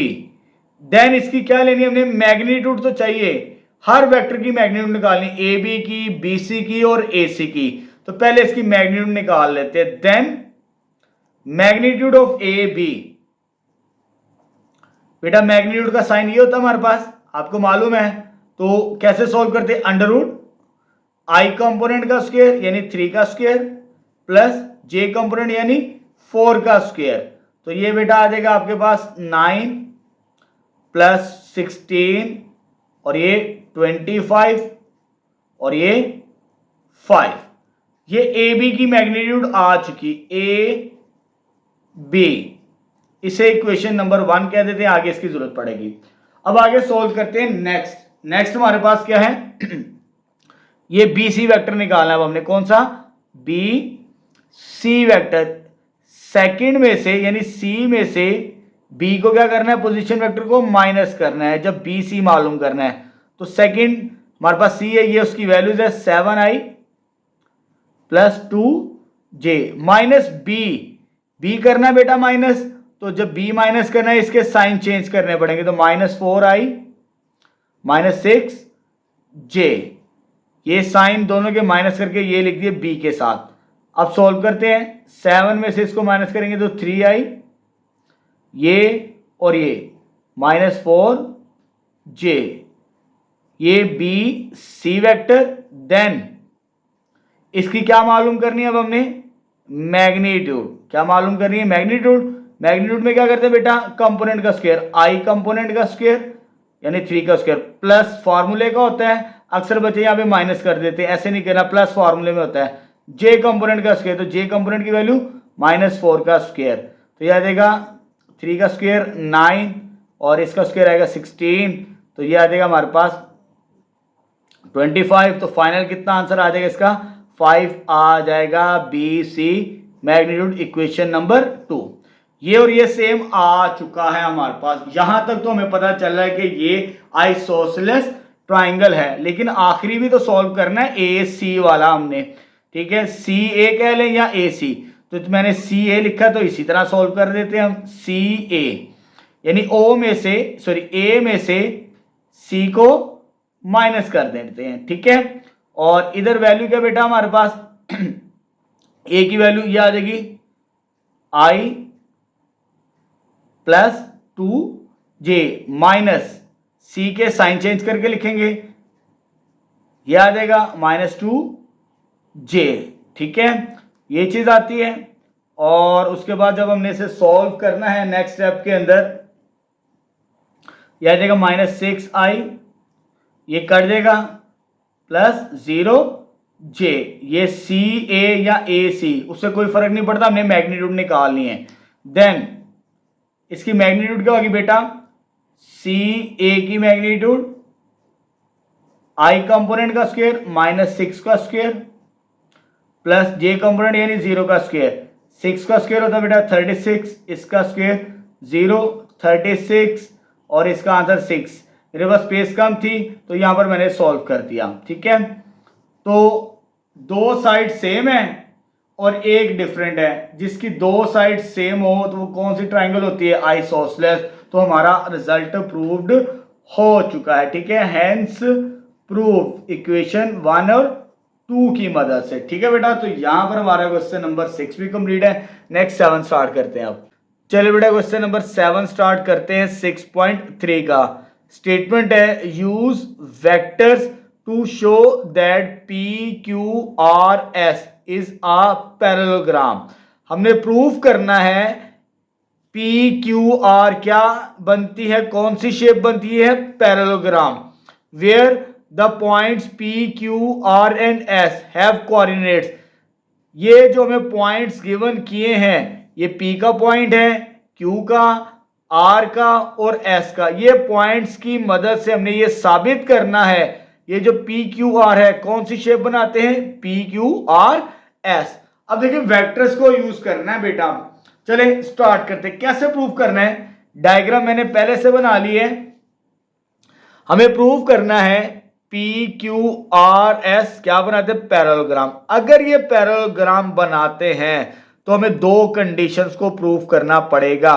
देन इसकी क्या लेनी है हमने, मैग्नीट्यूड तो चाहिए, हर वेक्टर की मैग्नीट्यूड निकालनी, ए बी की, बी सी की और ए सी की। तो पहले इसकी मैग्नीट्यूड निकाल लेते हैं। Then magnitude of A B, बेटा मैग्नीट्यूड का साइन ये होता है हमारे पास, आपको मालूम है। तो कैसे सॉल्व करते हैं, अंडर रूट आई कंपोनेंट का स्क्वायर यानी 3 का स्क्वायर प्लस जे कंपोनेंट यानी 4 का स्क्वायर। तो ये बेटा आ जाएगा आपके पास 9 प्लस 16 और ये 25 और ये 5। ये ए बी की मैग्नीट्यूड आ चुकी, ए बी, इसे इक्वेशन नंबर 1 कह देते हैं, आगे इसकी जरूरत पड़ेगी। अब आगे सोल्व करते हैं नेक्स्ट हमारे पास क्या है ये बी सी वेक्टर निकालना है अब हमने, कौन सा, बी सी वेक्टर। सेकंड में से यानी सी में से बी को क्या करना है, पोजीशन वेक्टर को माइनस करना है जब बी सी मालूम करना है। तो सेकंड हमारे पास सी है, ये उसकी वैल्यूज है 7i plus 2j minus B करना है बेटा माइनस। तो जब बी माइनस करना है इसके साइन चेंज करने पड़ेंगे, तो -4i माइनस 6j, ये साइन दोनों के माइनस करके ये लिख दिए बी के साथ। अब सॉल्व करते हैं, 7 में से इसको माइनस करेंगे तो 3i, ये और ये -4j, ये बी सी वेक्टर। देन इसकी क्या मालूम करनी है अब हमने, मैग्नीट्यूड। क्या मालूम करनी है, मैग्नीट्यूड। मैग्नीट्यूड में क्या करते हैं बेटा, कंपोनेंट का स्क्वायर, आई कंपोनेंट का स्क्वायर यानी 3 का स्क्वायर प्लस फॉर्मूले का होता है, अक्सर बच्चे यहाँ पे माइनस कर देते हैं, ऐसे नहीं करना, प्लस फॉर्मूले में होता है, जे कंपोनेंट का स्क्वायर। तो जे कंपोनेंट की वैल्यू -4 का स्क्वायर, तो यह आ जाएगा 3 का स्क्वायर 9 और इसका स्क्वायर आएगा 16, तो ये आ जाएगा हमारे पास 25। तो फाइनल कितना आंसर आ जाएगा इसका, 5 आ जाएगा, B C magnitude equation number 2। ये और ये सेम आ चुका है हमारे पास। यहां तक तो हमें पता चल रहा है कि ये आइसोसेलेस ट्राइंगल है, लेकिन आखिरी भी तो सॉल्व करना है ए सी वाला हमने, ठीक है, सी ए कह लें या ए सी। तो मैंने सी ए लिखा तो इसी तरह सॉल्व कर देते हैं हम, सी ए यानी ओ में से सॉरी ए में से सी को माइनस कर देते हैं, ठीक है। और इधर वैल्यू क्या बेटा हमारे पास ए की वैल्यू ये आ जाएगी आई प्लस 2j माइनस सी के साइन चेंज करके लिखेंगे, ये आ जाएगा -2j, ठीक है, ये चीज आती है। और उसके बाद जब हमने इसे सॉल्व करना है नेक्स्ट स्टेप के अंदर, यह आ जाएगा -6i, ये कट जाएगा प्लस 0j, ये सी ए या ए सी उससे कोई फर्क नहीं पड़ता, हमने मैग्नीट्यूड निकालनी है। देन इसकी मैग्नीट्यूड क्या होगी बेटा, सी ए की मैग्नीट्यूड आई कंपोनेंट का स्क्वायर -6 का स्क्वायर प्लस जे कंपोनेंट यानी 0 का स्क्वायर। 6 का स्क्वायर होता है बेटा 36, इसका स्क्वायर 0, 36 और इसका आंसर 6। मेरे पास स्पेस कम थी तो यहां पर मैंने सॉल्व कर दिया, ठीक है। तो दो साइड सेम है और एक डिफरेंट है, जिसकी दो साइड सेम हो तो वो कौन सी ट्राइंगल होती है, आइसोसेलेस। तो हमारा रिजल्ट प्रूव्ड हो चुका है, ठीक है, हेंस प्रूव इक्वेशन 1 और 2 की मदद से, ठीक है बेटा। तो यहां पर हमारा क्वेश्चन नंबर 6 भी कंप्लीट है। नेक्स्ट 7 स्टार्ट करते हैं अब। चलिए बेटा क्वेश्चन नंबर 7 स्टार्ट करते हैं। 6.3 का स्टेटमेंट है, use vectors to show that P Q R S is a parallelogram. हमने प्रूफ करना है पी क्यू आर क्या बनती है, कौन सी शेप बनती है, parallelogram, where the points P Q R and S have coordinates. ये जो हमें पॉइंट्स गिवन किए हैं, ये पी का पॉइंट है, क्यू का, आर का और एस का, ये पॉइंट्स की मदद से हमने ये साबित करना है ये जो पी क्यू आर है कौन सी शेप बनाते हैं, पी क्यू आर एस। अब देखिए वेक्टर्स को यूज करना है बेटा, चले स्टार्ट करते हैं। कैसे प्रूव करना है, डायग्राम मैंने पहले से बना ली है। हमें प्रूव करना है पी क्यू आर एस क्या बनाते हैं, पैरेललोग्राम। अगर ये पैरेललोग्राम बनाते हैं तो हमें दो कंडीशंस को प्रूव करना पड़ेगा।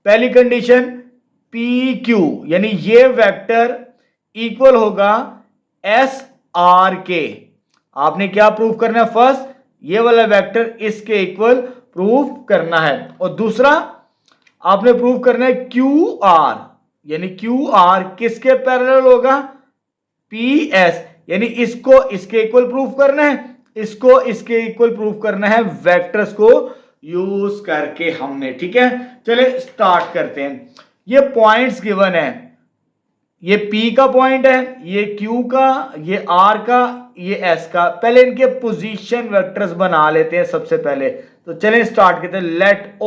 पहली कंडीशन, पी क्यू यानी ये वेक्टर इक्वल होगा एस आर के आपने क्या प्रूव करना है? फर्स्ट ये वाला वेक्टर इसके इक्वल प्रूव करना है, और दूसरा आपने प्रूव करना है क्यू आर, यानी क्यू आर किसके पैरेलल होगा? पी एस, यानी इसको इसके इक्वल प्रूव करना है, इसको इसके इक्वल प्रूव करना है वेक्टर्स को यूज करके हमने। ठीक है, चलिए स्टार्ट करते हैं। ये पॉइंट्स गिवन है, ये P का पॉइंट है, ये Q का, ये R का, ये S का। पहले इनके पोजीशन वेक्टर्स बना लेते हैं सबसे पहले। तो चलें स्टार्ट करते हैं। लेट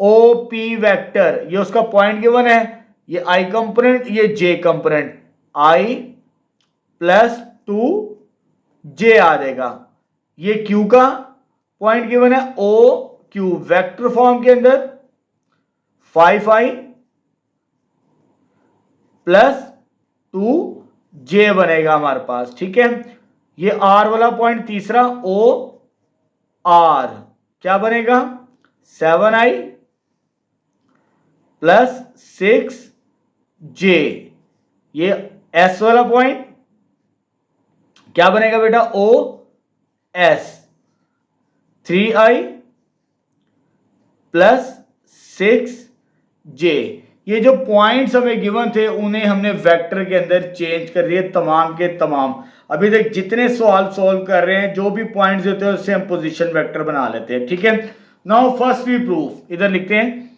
OP वेक्टर, ये उसका पॉइंट गिवन है, ये I कंपोनेंट, ये J component, I plus 2J आ जाएगा। ये Q का पॉइंट गिवन है, OQ वेक्टर फॉर्म के अंदर 5I प्लस 2J बनेगा हमारे पास। ठीक है, ये R वाला पॉइंट तीसरा OR क्या बनेगा? 7I plus 6J। ये S वाला पॉइंट क्या बनेगा बेटा? OS 3I plus 6J। ये जो पॉइंट्स हमें गिवन थे उन्हें हमने वेक्टर के अंदर चेंज कर दिए तमाम के तमाम। अभी तक जितने सवाल सॉल्व कर रहे हैं, जो भी पॉइंट्स होते हैं उससे हम पोजीशन वेक्टर बना लेते हैं। ठीक है, नाउ फर्स्ट वी प्रूफ, इधर लिखते हैं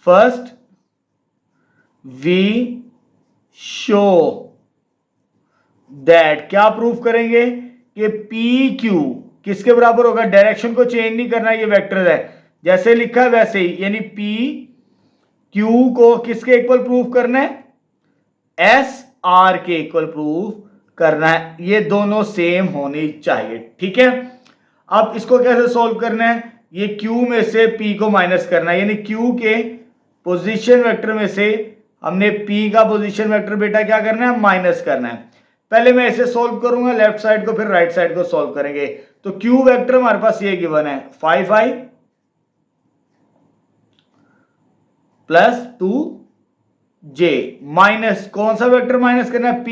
फर्स्ट वी शो दैट, क्या प्रूफ करेंगे कि पी क्यू किसके बराबर होगा? डायरेक्शन को चेंज नहीं करना, ये वेक्टर है जैसे लिखा है वैसे ही, यानी पी क्यू को किसके इक्वल प्रूफ करना है? एस आर के इक्वल प्रूफ करना है। ये दोनों सेम होनी चाहिए। ठीक है, अब इसको कैसे सॉल्व करना है? ये क्यू में से पी को माइनस करना है, यानी क्यू के पोजीशन वेक्टर में से हमने पी का पोजीशन वेक्टर बेटा क्या करना है? माइनस करना है। पहले मैं इसे सॉल्व करूंगा लेफ्ट साइड को, फिर राइट साइड को सॉल्व करेंगे। तो क्यू वेक्टर हमारे पास ये गिवन है 5I प्लस 2J माइनस कौन सा वेक्टर माइनस करना है? P,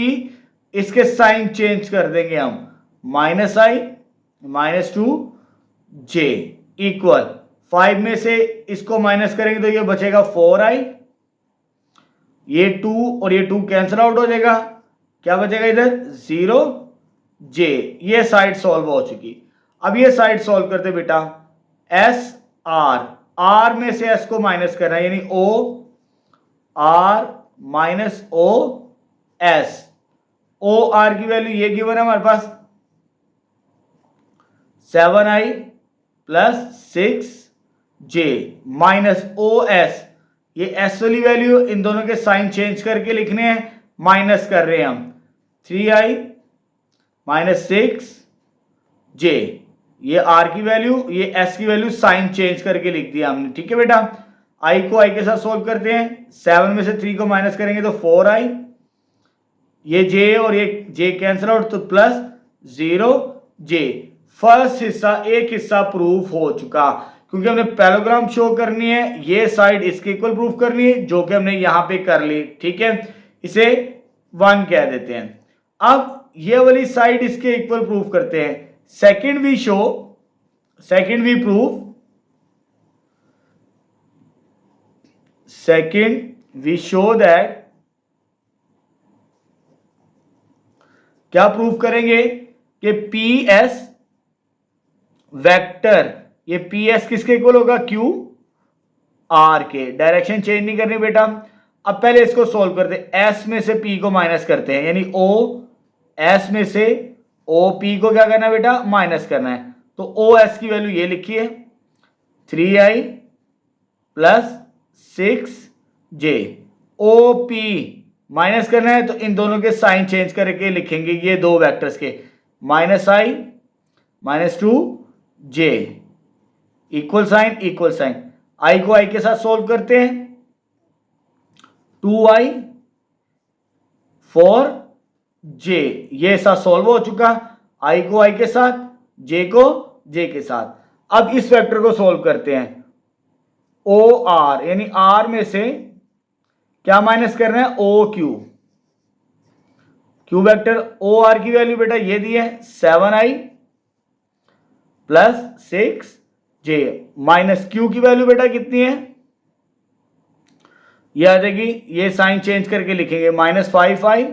इसके साइन चेंज कर देंगे हम, -I माइनस 2J इक्वल 5 में से इसको माइनस करेंगे तो ये बचेगा 4I, ये 2 और ये 2 कैंसिल आउट हो जाएगा, क्या बचेगा इधर? 0J। ये साइड सॉल्व हो चुकी। अब ये साइड सॉल्व करते बेटा, एस आर, आर में से एस को माइनस करना है, यानी O R minus O S. O R की वैल्यू ये गिवन है हमारे पास 7I plus 6J minus O S, ये एस वाली वैल्यू इन दोनों के साइन चेंज करके लिखने हैं, माइनस कर रहे हैं हम 3I माइनस 6J। ये R की वैल्यू, ये S की वैल्यू साइन चेंज करके लिख दिया हमने। ठीक है बेटा, I को I के साथ सोल्व करते हैं। 7 में से 3 को माइनस करेंगे तो 4I, ये J और ये J कैंसिल आउट तो प्लस 0J। फर्स्ट हिस्सा, एक हिस्सा प्रूफ हो चुका, क्योंकि हमने पैराग्राम शो करनी है, ये साइड इसके इक्वल प्रूफ करनी है, जो कि हमने यहां पे कर ली। ठीक है, इसे 1 कह देते हैं। अब ये वाली साइड इसके इक्वल प्रूफ करते हैं। सेकंड वी शो दैट, क्या प्रूफ करेंगे कि पी एस वेक्टर, ये पी एस किसके इक्वल होगा? क्यू आर के। डायरेक्शन चेंज नहीं करनी बेटा। अब पहले इसको सॉल्व करते हैं। एस में से पी को माइनस करते हैं, यानी ओ एस में से ओ पी को क्या करना है बेटा? माइनस करना है। तो ओ एस की वैल्यू ये लिखिए 3I plus 6J। O P minus करना है तो इन दोनों के साइन चेंज करके लिखेंगे, ये दो वेक्टर्स के, -I minus 2J equal sign, I को I के साथ सोल्व करते हैं, 2I 4J, ये साथ सोल्व हो चुका, I को I के साथ, J को J के साथ। अब इस वेक्टर को सोल्व करते हैं। OR यानी R में से क्या माइनस करना है? OQ, Q vector O R की वैल्यू बेटा ये दी है 7i plus 6j minus Q की वैल्यू बेटा कितनी है, ये आ जाएगी, ये साइन चेंज करके लिखेंगे -5i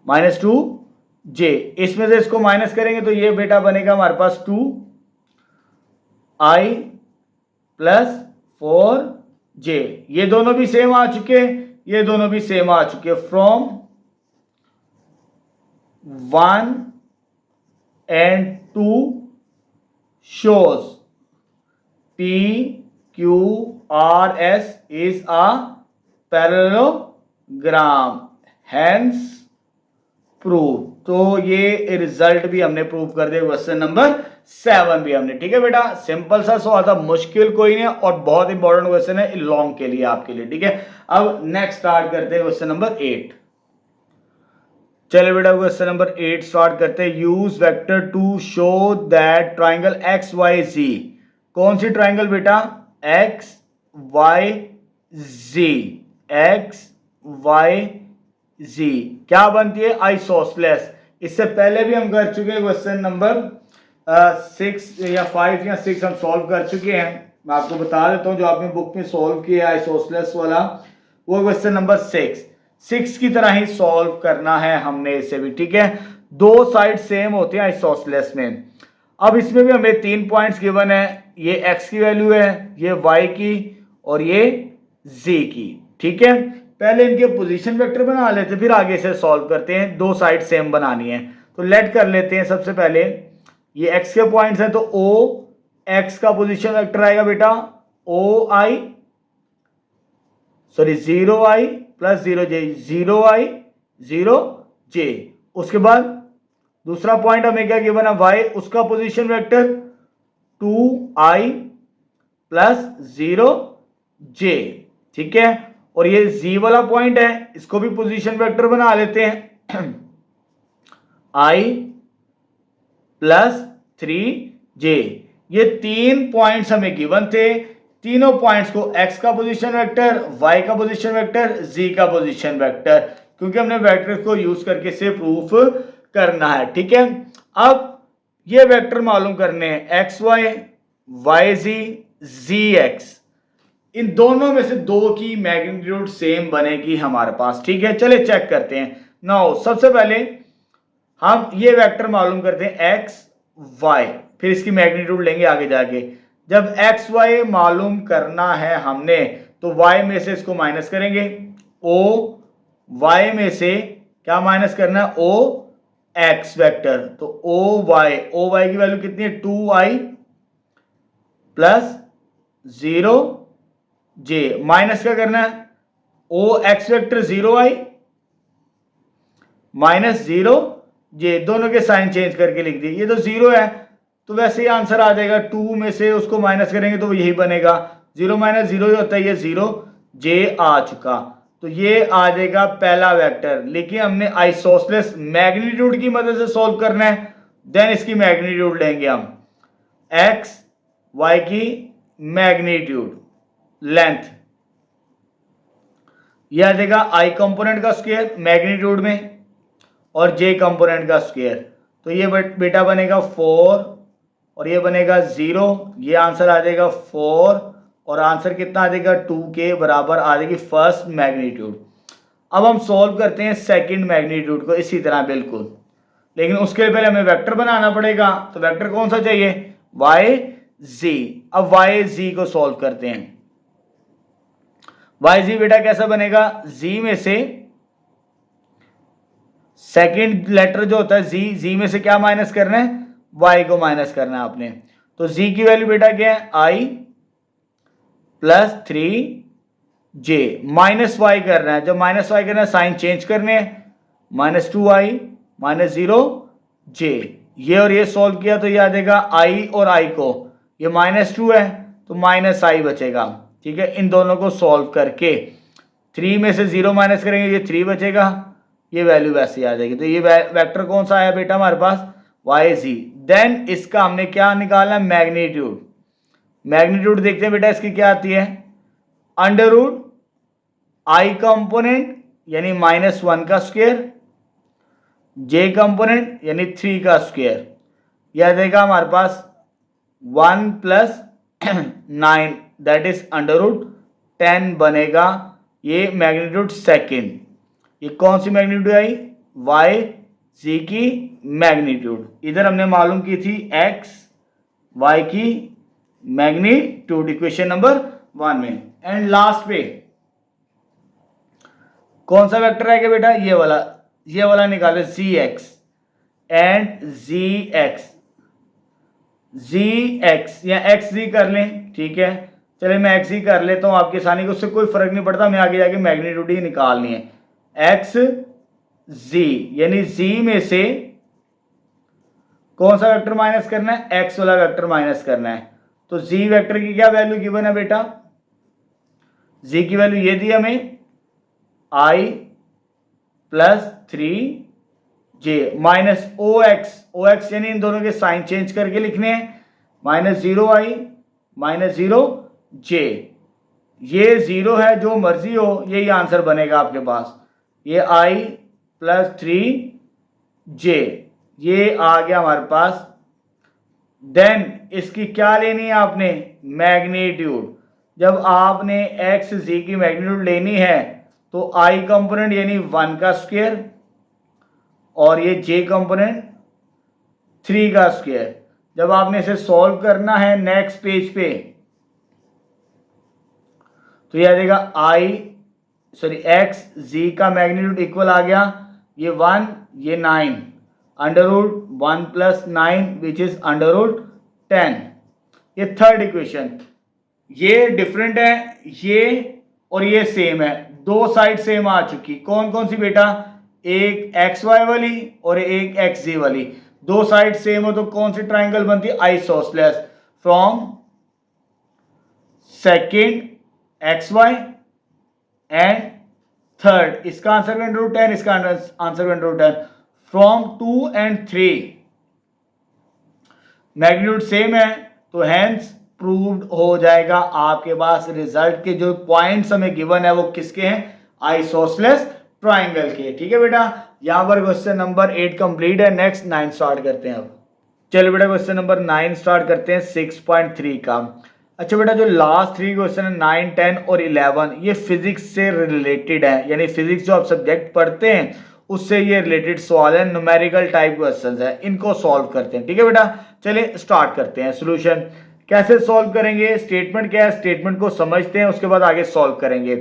माइनस 2j, इसमें से इसको माइनस करेंगे तो ये बेटा बनेगा हमारे पास 2i प्लस 4j, ये दोनों भी सेम आ चुके, ये दोनों भी सेम आ चुके। From 1 and 2 shows PQRS is a parallelogram, hence proof। तो ये रिजल्ट भी हमने प्रूव कर दिया क्वेश्चन नंबर 7 भी हमने। ठीक है बेटा, सिंपल सा सवाल था, मुश्किल कोई नहीं और बहुत इंपॉर्टेंट क्वेश्चन है लॉन्ग के लिए, आपके लिए। ठीक है, अब नेक्स्ट स्टार्ट करते हैं क्वेश्चन नंबर 8। चलिए बेटा क्वेश्चन नंबर 8 स्टार्ट करते हैं। Use vector to show that triangle X Y Z, कौन सी ट्राइंगल बेटा, X Y Z, X Y Z क्या बनती है, आइसोसेलेस। इससे पहले भी हम कर चुके हैं क्वेश्चन नंबर 6 या 5 या 6 हम सॉल्व कर चुके हैं। मैं आपको बता देता हूं जो आपने बुक में सॉल्व किया है आइसोसेलेस वाला, वो क्वेश्चन नंबर 6 की तरह ही सॉल्व करना है हमने इसे भी। ठीक है, दो साइड सेम होते हैं आइसोसेलेस में। अब इसमें भी हमें 3 पॉइंट्स गिवन है, ये x की वैल्यू है, ये y की और ये z की। ठीक है, पहले इनके पोजीशन वेक्टर बना लेते, फिर आगे से सॉल्व करते हैं। दो साइड सेम बनानी है तो लेट कर लेते हैं। सबसे पहले ये x के पॉइंट्स हैं तो o x का पोजीशन वेक्टर आएगा बेटा OI, sorry 0i plus 0j, 0i 0j। उसके बाद दूसरा पॉइंट हमें क्या गिवन है, y, उसका position vector 2i plus 0j। ठीक है, और ये z वाला पॉइंट है, इसको भी पोजीशन वेक्टर बना लेते हैं i प्लस 3j। ये 3 पॉइंट्स हमें गिवन थे, तीनों पॉइंट्स को x का पोजीशन वेक्टर, y का पोजीशन वेक्टर, z का पोजीशन वेक्टर, क्योंकि हमने वेक्टर को यूज करके इसे प्रूफ करना है। ठीक है, अब ये वेक्टर मालूम करने हैं एक्स वाई, वाई जी, जी एक्स, इन दोनों में से दो की मैग्नीट्यूड सेम बनेगी हमारे पास। ठीक है, चले चेक करते हैं। नाउ सबसे पहले हम ये वेक्टर मालूम करते हैं एक्स वाई, फिर इसकी मैग्नीट्यूड लेंगे आगे जाके। जब एक्स वाई मालूम करना है हमने तो वाई में से इसको माइनस करेंगे, ओ वाई में से क्या माइनस करना है, ओ एक्स वेक्टर, तो ओ वाई की वैल्यू कितनी है, 2i प्लस 0j, माइनस क्या करना है, ओ x vector 0i minus 0j, दोनों के साइन चेंज करके लिख दिए। ये तो 0 है तो वैसे ही आंसर आ जाएगा, 2 में से उसको माइनस करेंगे तो यही बनेगा, 0 माइनस 0 ही होता है, ये 0j आ चुका। तो ये आ जाएगा पहला वेक्टर। लेकिन हमने आइसोसेलेस मैग्नीट्यूड की मदद से सॉल्व करना है, देन इसकी मैग्नीट्यूड लेंगे हम, एक्स वाई की मैग्नीट्यूड लेंथ, यह आ जाएगा आई कंपोनेंट का स्क्वायर मैग्नीट्यूड में और जे कंपोनेंट का स्क्वायर, तो ये बेटा बनेगा 4 और ये बनेगा 0, ये आंसर आ जाएगा 4 और आंसर कितना आ जाएगा 2 के बराबर आ जाएगी फर्स्ट मैग्नीट्यूड। अब हम सॉल्व करते हैं सेकंड मैग्नीट्यूड को इसी तरह बिल्कुल, लेकिन उसके लिए पहले हमें वेक्टर बनाना पड़ेगा। तो वेक्टर कौन सा चाहिए, वाई जी। अब वाई जी को सॉल्व करते हैं। वाई जी बेटा कैसा बनेगा, जी में से सेकंड लेटर जो होता है जी में से क्या माइनस करना है, वाई को माइनस करना है आपने। तो जी की वैल्यू बेटा क्या है, आई प्लस 3j, माइनस वाई करना है। जब माइनस वाई करना है साइन चेंज करने हैं, माइनस 2i माइनस 0j, ये और ये सॉल्व किया तो ये आ जाएगा i और i को, ये -2 है तो माइनस i बचेगा। ठीक है, इन दोनों को सॉल्व करके 3 में से 0 माइनस करेंगे, ये 3 बचेगा, ये वैल्यू वैसे आ जाएगी। तो ये वेक्टर कौन सा आया बेटा हमारे पास, वाई जी। देन इसका हमने क्या निकालना है, मैग्नीट्यूड। मैग्नीट्यूड देखते हैं बेटा इसकी क्या आती है, अंडर रूट आई कंपोनेंट यानी -1 का स्क्वायर जे कंपोनेंट यानी 3 का स्क्वायर, यह देगा हमारे पास 1 plus 9 that is under root 10 बनेगा। ये मैग्नीट्यूड सेकेंड, ये कौन सी मैग्नीट्यूड आई, वाई जी की मैग्नीट्यूड। इधर हमने मालूम की थी एक्स वाई की मैग्नीट्यूड इक्वेशन नंबर 1 में। एंड लास्ट पे कौन सा वेक्टर आएगा बेटा, ये वाला निकाले जी एक्स एंड जी एक्स या एक्स जी कर लें, ठीक है। चलिए मैं एक्स ही कर लेता हूं आपकी आसानी को, उससे कोई फर्क नहीं पड़ता, मैं आगे जाके मैग्नीट्यूड ही निकालनी है। एक्स जी यानी जी में से कौन सा वेक्टर माइनस करना है, एक्स वाला वेक्टर माइनस करना है। तो जी वेक्टर की क्या वैल्यू गिवन है बेटा, जी की वैल्यू ये दी हमें आई प्लस 3 जे माइनस ओ एक्स यानी इन दोनों के साइन चेंज करके लिखने हैं, -0i -0j। ये 0 है, जो मर्जी हो यही आंसर बनेगा आपके पास। ये i प्लस 3j ये आ गया हमारे पास। देन इसकी क्या लेनी है आपने, मैग्नीट्यूड। जब आपने एक्स जी की मैग्नीट्यूड लेनी है तो i कंपोनेंट यानी 1 का स्क्वायर और ये j कंपोनेंट 3 का स्क्वायर। जब आपने इसे सॉल्व करना है नेक्स्ट पेज पे तो यह देगा एक्स जी का मैग्नीट्यूड इक्वल आ गया ये 1 ये 9 under root 1 plus 9 which is under root 10। ये थर्ड इक्वेशन, ये डिफरेंट है ये और ये सेम है, दो साइड सेम आ चुकी। कौन कौन सी बेटा, एक एक्स वाई वाली और एक एक्स जी वाली। दो साइड सेम हो तो कौन सी ट्राइंगल बनती है, isosceles. From second x y and third, इसका आंसर भी अंडर रूट 10, इसका आंसर भी under root 10। From 2 and 3 magnitude same है तो हेंस प्रूव्ड हो जाएगा। आपके पास रिजल्ट के जो पॉइंट्स हमें गिवन है वो किसके हैं, आइसोसेलेस ट्राइंगल के। ठीक है बेटा, यहां पर क्वेश्चन नंबर 8 कंप्लीट है। नेक्स्ट 9 स्टार्ट करते हैं। अब चलिए बेटा क्वेश्चन नंबर 9 स्टार्ट करते हैं 6.3 का। अच्छा बेटा, जो लास्ट 3 क्वेश्चन है 9, 10 और 11 ये फिजिक्स से रिलेटेड है, यानी फिजिक्स जो आप सब्जेक्ट पढ़ते हैं उससे ये रिलेटेड सवाल है, न्यूमेरिकल टाइप क्वेश्चंस है, इनको सॉल्व करते हैं। ठीक है बेटा, चलिए स्टार्ट करते हैं। सॉल्यूशन कैसे सॉल्व करेंगे, स्टेटमेंट क्या है, स्टेटमेंट को समझते हैं, उसके बाद आगे सॉल्व करेंगे।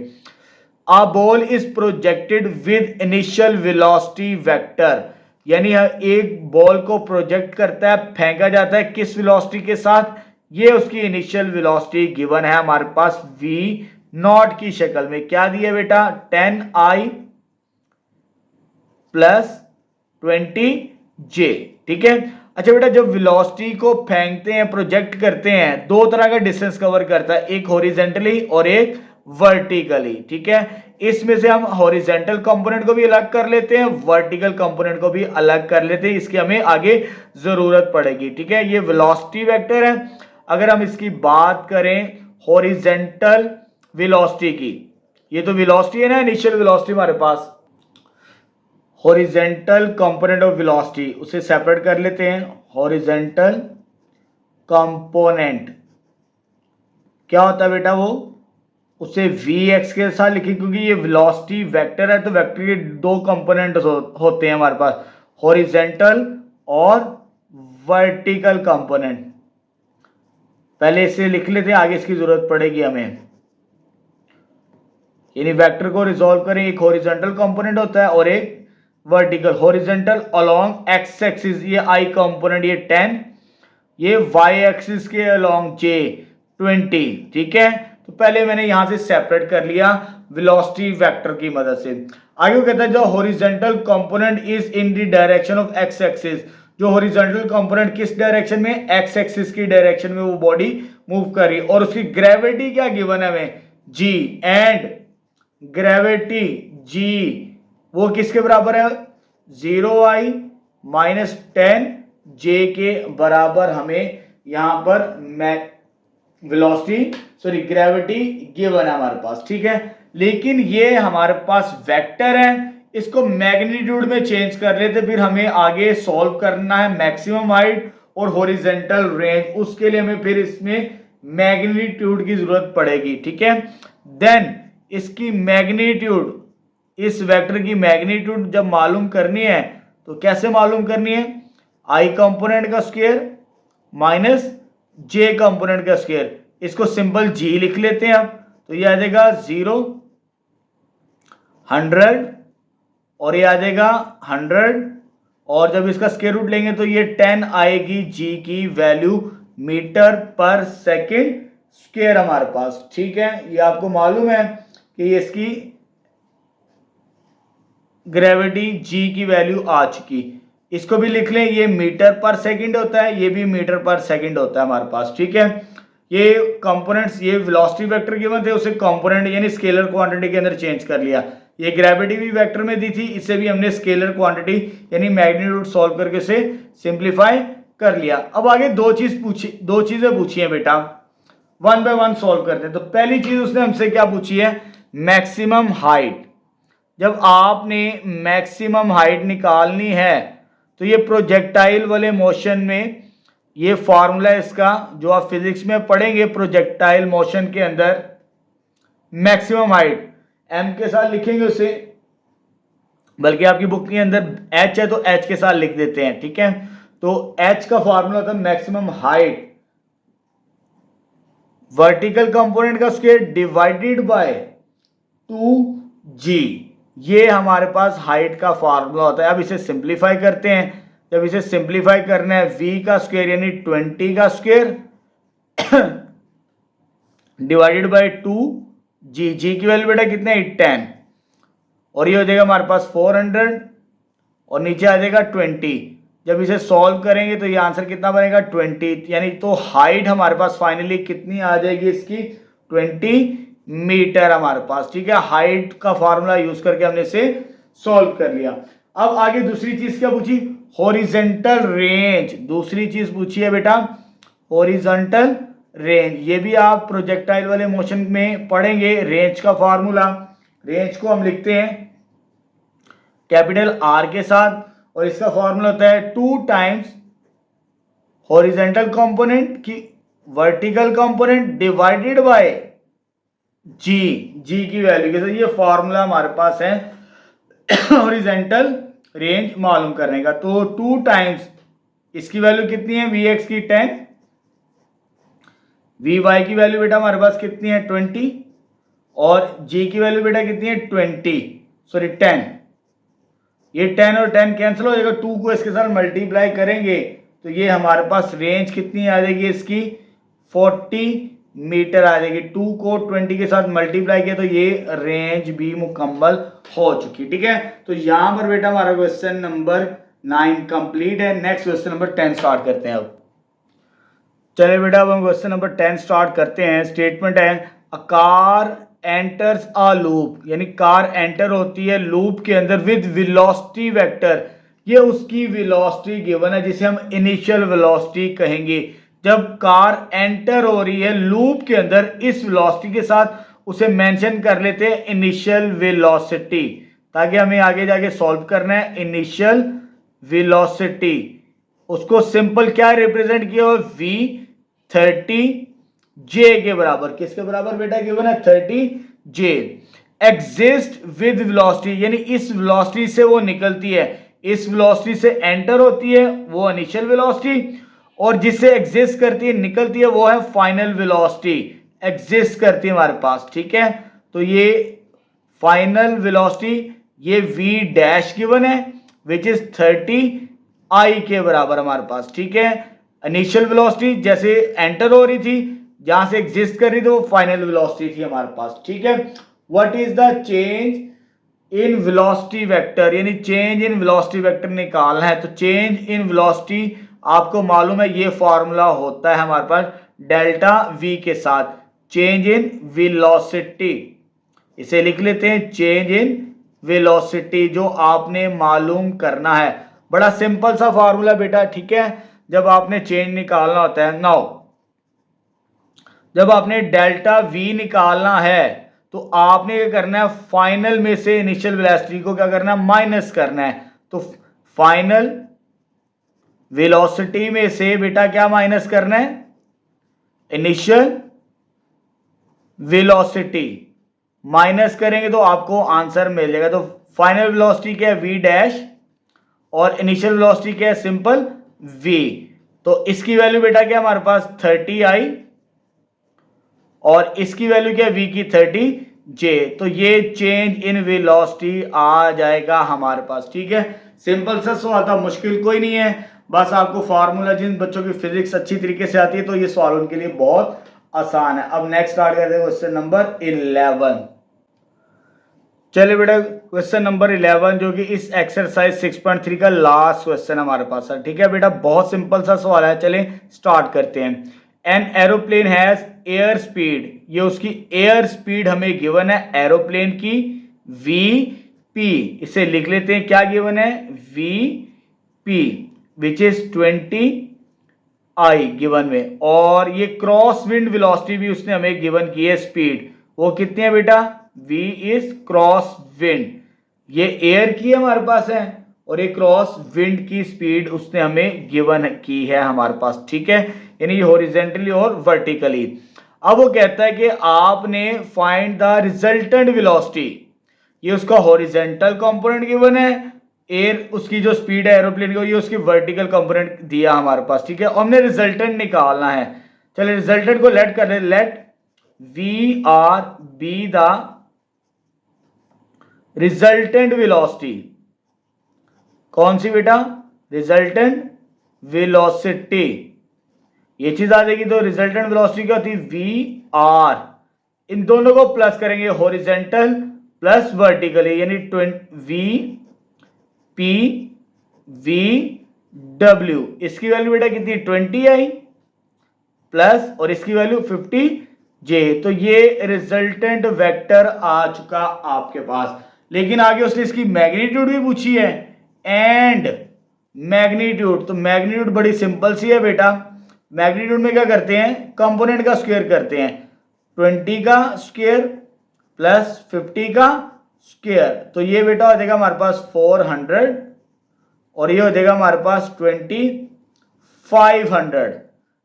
A ball is projected with initial velocity vector, यानी एक बॉल को प्रोजेक्ट करता है, फेंका जाता है किस वेलोसिटी के साथ, ये उसकी इनिशियल वेलोसिटी गिवन है हमारे पास v0 की शक्ल में। क्या दिया बेटा, 10i प्लस 20j। ठीक है। अच्छा बेटा, जब वेलोसिटी को फेंकते हैं, प्रोजेक्ट करते हैं, दो तरह का डिस्टेंस कवर करता है, एक हॉरिजॉन्टली और एक वर्टिकली। ठीक है, इसमें से हम हॉरिजॉन्टल कंपोनेंट को भी अलग कर लेते हैं, वर्टिकल कंपोनेंट को भी अलग कर लेते हैं, इसकी हमें आगे जरूरत पड़ेगी। ठीक है, ये वेलोसिटी वेक्टर है। अगर हम इसकी बात करें हॉरिजॉन्टल वेलोसिटी की, ये तो वेलोसिटी है ना, इनिशियल वेलोसिटी हमारे पास, हॉरिजॉन्टल कंपोनेंट ऑफ वेलोसिटी, उसे सेपरेट कर लेते हैं। हॉरिजॉन्टल कंपोनेंट क्या होता है बेटा, वो उसे vx के साथ लिखें, क्योंकि ये वेलोसिटी वेक्टर है तो वेक्टर के दो कंपोनेंट होते हैं हमारे पास, हॉरिजॉन्टल और वर्टिकल कंपोनेंट। पहले इसे लिख लेते हैं, आगे इसकी जरूरत पड़ेगी हमें। यानी वेक्टर को रिजॉल्व करें, एक हॉरिजॉन्टल कंपोनेंट होता है और एक vertical. Horizontal along X axis ये i कंपोनेंट ये 10, ये y एक्सिस के अलोंग j 20। ठीक है, तो पहले मैंने यहां से सेपरेट कर लिया वेलोसिटी वेक्टर की मदद से। आगे कहता है जो horizontal component is in the direction of x axis, जो हॉरिजॉन्टल कंपोनेंट किस डायरेक्शन में, एक्स एक्सिस की डायरेक्शन में वो बॉडी मूव कर रही है, और उसकी ग्रेविटी क्या गिवन है हमें, g, एंड ग्रेविटी g वो किसके बराबर है, 0i माइनस 10j के बराबर हमें यहां पर ग्रेविटी गिवन है हमारे पास। ठीक है, लेकिन ये हमारे पास वेक्टर है, इसको मैग्नीट्यूड में चेंज कर लेते, फिर हमें आगे सॉल्व करना है मैक्सिमम हाइट और हॉरिजॉन्टल रेंज, उसके लिए हमें फिर इसमें मैग्नीट्यूड की जरूरत पड़ेगी। ठीक है, देन इसकी मैग्नीट्यूड, इस वेक्टर की मैग्नीट्यूड जब मालूम करनी है तो कैसे मालूम करनी है, आई कंपोनेंट का स्क्वायर माइनस जे कंपोनेंट का स्क्वायर, इसको सिंपल जी लिख लेते हैं। अब तो ये आ जाएगा 0 100 और ये आ जाएगा 100, और जब इसका स्क्वायर रूट लेंगे तो ये 10 आएगी जी की वैल्यू मीटर पर सेकंड स्क्वायर हमारे पास। ठीक है, ये आपको मालूम है कि इसकी ग्रेविटी जी की वैल्यू आ चुकी। इसको भी लिख लें, ये मीटर पर सेकंड होता है, ये भी मीटर पर सेकंड होता है हमारे पास। ठीक है, ये कंपोनेंट्स, ये वेलोसिटी वेक्टर गिवन थे, उसे कंपोनेंट यानी स्केलर क्वांटिटी के अंदर चेंज कर लिया। ये ग्रेविटी भी वेक्टर में दी थी, इससे भी हमने स्केलर क्वांटिटी यानी मैग्नीट्यूड सॉल्व करके उसे सिंप्लीफाई कर लिया। अब आगे दो चीजें पूछी है बेटा, वन बाय वन सॉल्व करते हैं। तो पहली चीज उसने हमसे क्या पूछी है, मैक्सिमम हाइट। जब आपने मैक्सिमम हाइट निकालनी है तो ये प्रोजेक्टाइल वाले मोशन में ये फॉर्मूला इसका जो आप फिजिक्स में पढ़ेंगे, प्रोजेक्टाइल मोशन के अंदर मैक्सिमम हाइट m के साथ लिखेंगे उसे, बल्कि आपकी बुक के अंदर h है तो h के साथ लिख देते हैं। ठीक है, तो h का फॉर्मूला होता है मैक्सिमम हाइट वर्टिकल कंपोनेंट का स्क्वायर डिवाइडेड बाय 2g, ये हमारे पास हाइट का फॉर्मूला होता है। अब इसे सिंप्लीफाई करते हैं। जब इसे सिंप्लीफाई करना है, v का स्क्वायर यानी 20 का square divided by 2g, g की वैल्यू बेटा कितने 10, और ये हो जाएगा हमारे पास 400 और नीचे आ जाएगा 20। जब इसे सॉल्व करेंगे तो ये आंसर कितना बनेगा 20, यानी तो हाइट हमारे पास फाइनली कितनी आ जाएगी इसकी 20 मीटर हमारे पास। ठीक है, हाइट का फॉर्मूला यूज करके हमने इसे सॉल्व कर लिया। अब आगे दूसरी चीज क्या पूछी, हॉरिजॉन्टल रेंज। दूसरी चीज पूछी है बेटा हॉरिजॉन्टल रेंज, ये भी आप प्रोजेक्टाइल वाले मोशन में पढ़ेंगे। रेंज का फॉर्मूला, रेंज को हम लिखते हैं कैपिटल R के साथ, और इसका फॉर्मूला होता है 2 टाइम्स हॉरिजॉन्टल कंपोनेंट की वर्टिकल कंपोनेंट डिवाइडेड बाय जी, जी की वैल्यू के साथ। ये फॉर्मूला हमारे पास है हॉरिजॉन्टल रेंज मालूम करने का। तो 2 टाइम्स इसकी वैल्यू कितनी है, Vx की 10, Vy की वैल्यू बेटा हमारे पास कितनी है 20, और g की वैल्यू बेटा कितनी है 10। ये 10 और 10 कैंसिल हो जाएगा, 2 को इसके साथ मल्टीप्लाई करेंगे तो ये हमारे पास रेंज कितनी आ जाएगी इसकी 40 मीटर आ जाएगी। 2 को 20 के साथ मल्टीप्लाई किया तो ये रेंज भी मुकम्मल हो चुकी। ठीक है, तो यहां पर बेटा हमारा क्वेश्चन नंबर 9 कंप्लीट है। नेक्स्ट क्वेश्चन नंबर 10 स्टार्ट करते हैं। अब चलिए बेटा अब हम क्वेश्चन नंबर 10 स्टार्ट करते हैं। स्टेटमेंट है a car enters a loop, यानी कार एंटर होती है लूप के अंदर विद वेलोसिटी वेक्टर। ये उसकी वेलोसिटी गिवन है जिसे हम इनिशियल वेलोसिटी कहेंगे। जब कार एंटर हो रही है लूप के अंदर इस वेलोसिटी के साथ उसे मेंशन कर लेते हैं इनिशियल वेलोसिटी, ताकि हमें आगे जाके सॉल्व करना है इनिशियल वेलोसिटी। उसको सिंपल क्या रिप्रेजेंट किया हुआ v30 जे के बराबर। किसके बराबर बेटा गिवन है 30 जे। एग्जिस्ट विद वेलोसिटी, यानी इस वेलोसिटी से वो निकलती है, इस वेलोसिटी से एंटर होती है वो इनिशियल वेलोसिटी, और जिससे एग्जिस्ट करती है निकलती है वो है फाइनल वेलोसिटी। एग्जिस्ट करती है हमारे पास। ठीक है, तो ये फाइनल वेलोसिटी ये v डैश गिवन है विच इज 30 i के बराबर हमारे पास। ठीक है, इनिशियल वेलोसिटी जैसे एंटर हो रही थी, जहां से एग्जिस्ट कर रही थी वो फाइनल वेलोसिटी थी हमारे पास। ठीक है, what is the change in velocity vector, यानी चेंज इन वेलोसिटी वेक्टर निकालना है। तो चेंज इन वेलोसिटी आपको मालूम है ये फॉर्मूला होता है हमारे पास डेल्टा v के साथ, चेंज इन वेलोसिटी। इसे लिख लेते हैं चेंज इन वेलोसिटी, जो आपने मालूम करना है। बड़ा सिंपल सा फॉर्मूला बेटा। ठीक है, जब आपने चेंज निकालना होता है, नाउ जब आपने डेल्टा v निकालना है तो आपने क्या करना है, फाइनल में से इनिशियल वेलोसिटी को क्या करना है, माइनस करना है। तो फाइनल वेलोसिटी में से बेटा क्या माइनस करना है, इनिशियल वेलोसिटी माइनस करेंगे तो आपको आंसर मिल जाएगा। तो फाइनल वेलोसिटी क्या है, वी डैश, और इनिशियल वेलोसिटी क्या है, सिंपल वी। तो इसकी वैल्यू बेटा क्या हमारे पास 30 आई, और इसकी वैल्यू क्या है, वी की 30 जे। तो ये चेंज इन वेलोसिटी आ जाएगा हमारे पास। ठीक है, सिंपल सा सवाल था, मुश्किल कोई नहीं है। बस आपको फार्मूला, जिन बच्चों की फिजिक्स अच्छी तरीके से आती है तो ये सवाल उनके लिए बहुत आसान है। अब नेक्स्ट स्टार्ट करते हैं क्वेश्चन नंबर 11। चलिए बेटा क्वेश्चन नंबर 11 जो कि इस एक्सरसाइज 6.3 का लास्ट क्वेश्चन हमारे पास है। ठीक है बेटा, बहुत सिंपल सा सवाल है। चलिए स्टार्ट करते हैं। An aeroplane has air speed, ये उसकी एयर स्पीड हमें गिवन है एरोप्लेन की, वी पी। इसे लिख लेते हैं, क्या गिवन है, V P, which is 20 I given में। और ये क्रॉस विंड वेलोसिटी भी उसने हमें गिवन की है स्पीड, वो कितनी है बेटा, v इज क्रॉस विंड। ये एयर की हमारे पास है और ये क्रॉस विंड की स्पीड उसने हमें गिवन की है हमारे पास। ठीक है, यानी हॉरिजॉन्टली और वर्टिकली। अब वो कहता है कि आपने फाइंड द रिजल्टेंट वेलोसिटी, ये उसका हॉरिजॉन्टल कंपोनेंट गिवन है, एयर उसकी जो स्पीड है एरोप्लेन की, ये उसकी वर्टिकल कंपोनेंट दिया हमारे पास। ठीक है, और हमने रिजल्टेंट निकालना है। चलिए रिजल्टेंट को लेट कर ले, let V R be the resultant velocity. कौन सी बेटा, रिजल्टेंट वेलोसिटी, ये चीज आ जाएगी। तो रिजल्टेंट वेलोसिटी क्या होती है, वी आर, इन दोनों को प्लस करेंगे, हॉरिजॉन्टल प्लस वर्टिकली, यानी वी पी वी डब्ल्यू। इसकी वैल्यू बेटा कितनी, 20 आई प्लस, और इसकी वैल्यू 50 जे। तो ये रिजल्टेंट वेक्टर आ चुका आपके पास। लेकिन आगे उसने इसकी मैग्नीट्यूड भी पूछी है, एंड मैग्नीट्यूड। तो मैग्नीट्यूड बड़ी सिंपल सी है बेटा, मैग्नीट्यूड में क्या करते हैं, कंपोनेंट का स्क्वायर करते हैं, 20 का स्क्वायर प्लस 50 का स्क्वायर। तो ये बेटा हो जाएगा हमारे पास 400, और ये हो जाएगा हमारे पास 2500,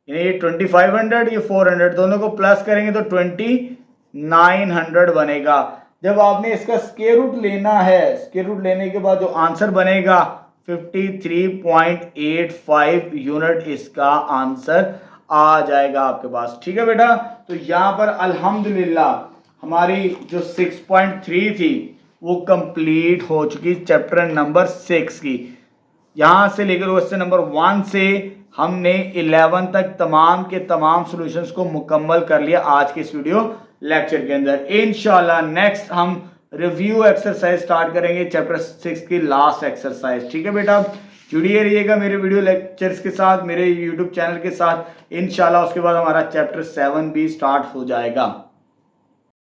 यानी ये 2500, ये 400, दोनों को प्लस करेंगे तो 2900 बनेगा। जब आपने इसका स्क्वायर रूट लेना है, स्क्वायर रूट लेने के बाद जो आंसर बनेगा 53.85 यूनिट इसका आंसर आ जाएगा आपके पास। ठीक है बेटा, तो यहाँ पर अल्हम्दुलिल्लाह हमारी जो 6.3 थी वो कंप्लीट हो चुकी, चैप्टर नंबर 6 की। यहाँ से लेकर क्वेश्चन नंबर 1 से हमने 11 तक तमाम के तमाम सॉल्यूशंस को मुकम्मल कर लिया आज के इस वीडियो लेक्चर के अंदर। इंशाल्लाह नेक्स्ट हम रिव्यू एक्सरसाइज स्टार्ट करेंगे चैप्टर 6 की लास्ट एक्सरसाइज। ठीक है बेटा, जुड़िए रहिएगा मेरे वीडियो लेक्चर्स के साथ, मेरे यूट्यूब चैनल के साथ। इंशाल्लाह उसके बाद हमारा चैप्टर 7 भी स्टार्ट हो जाएगा।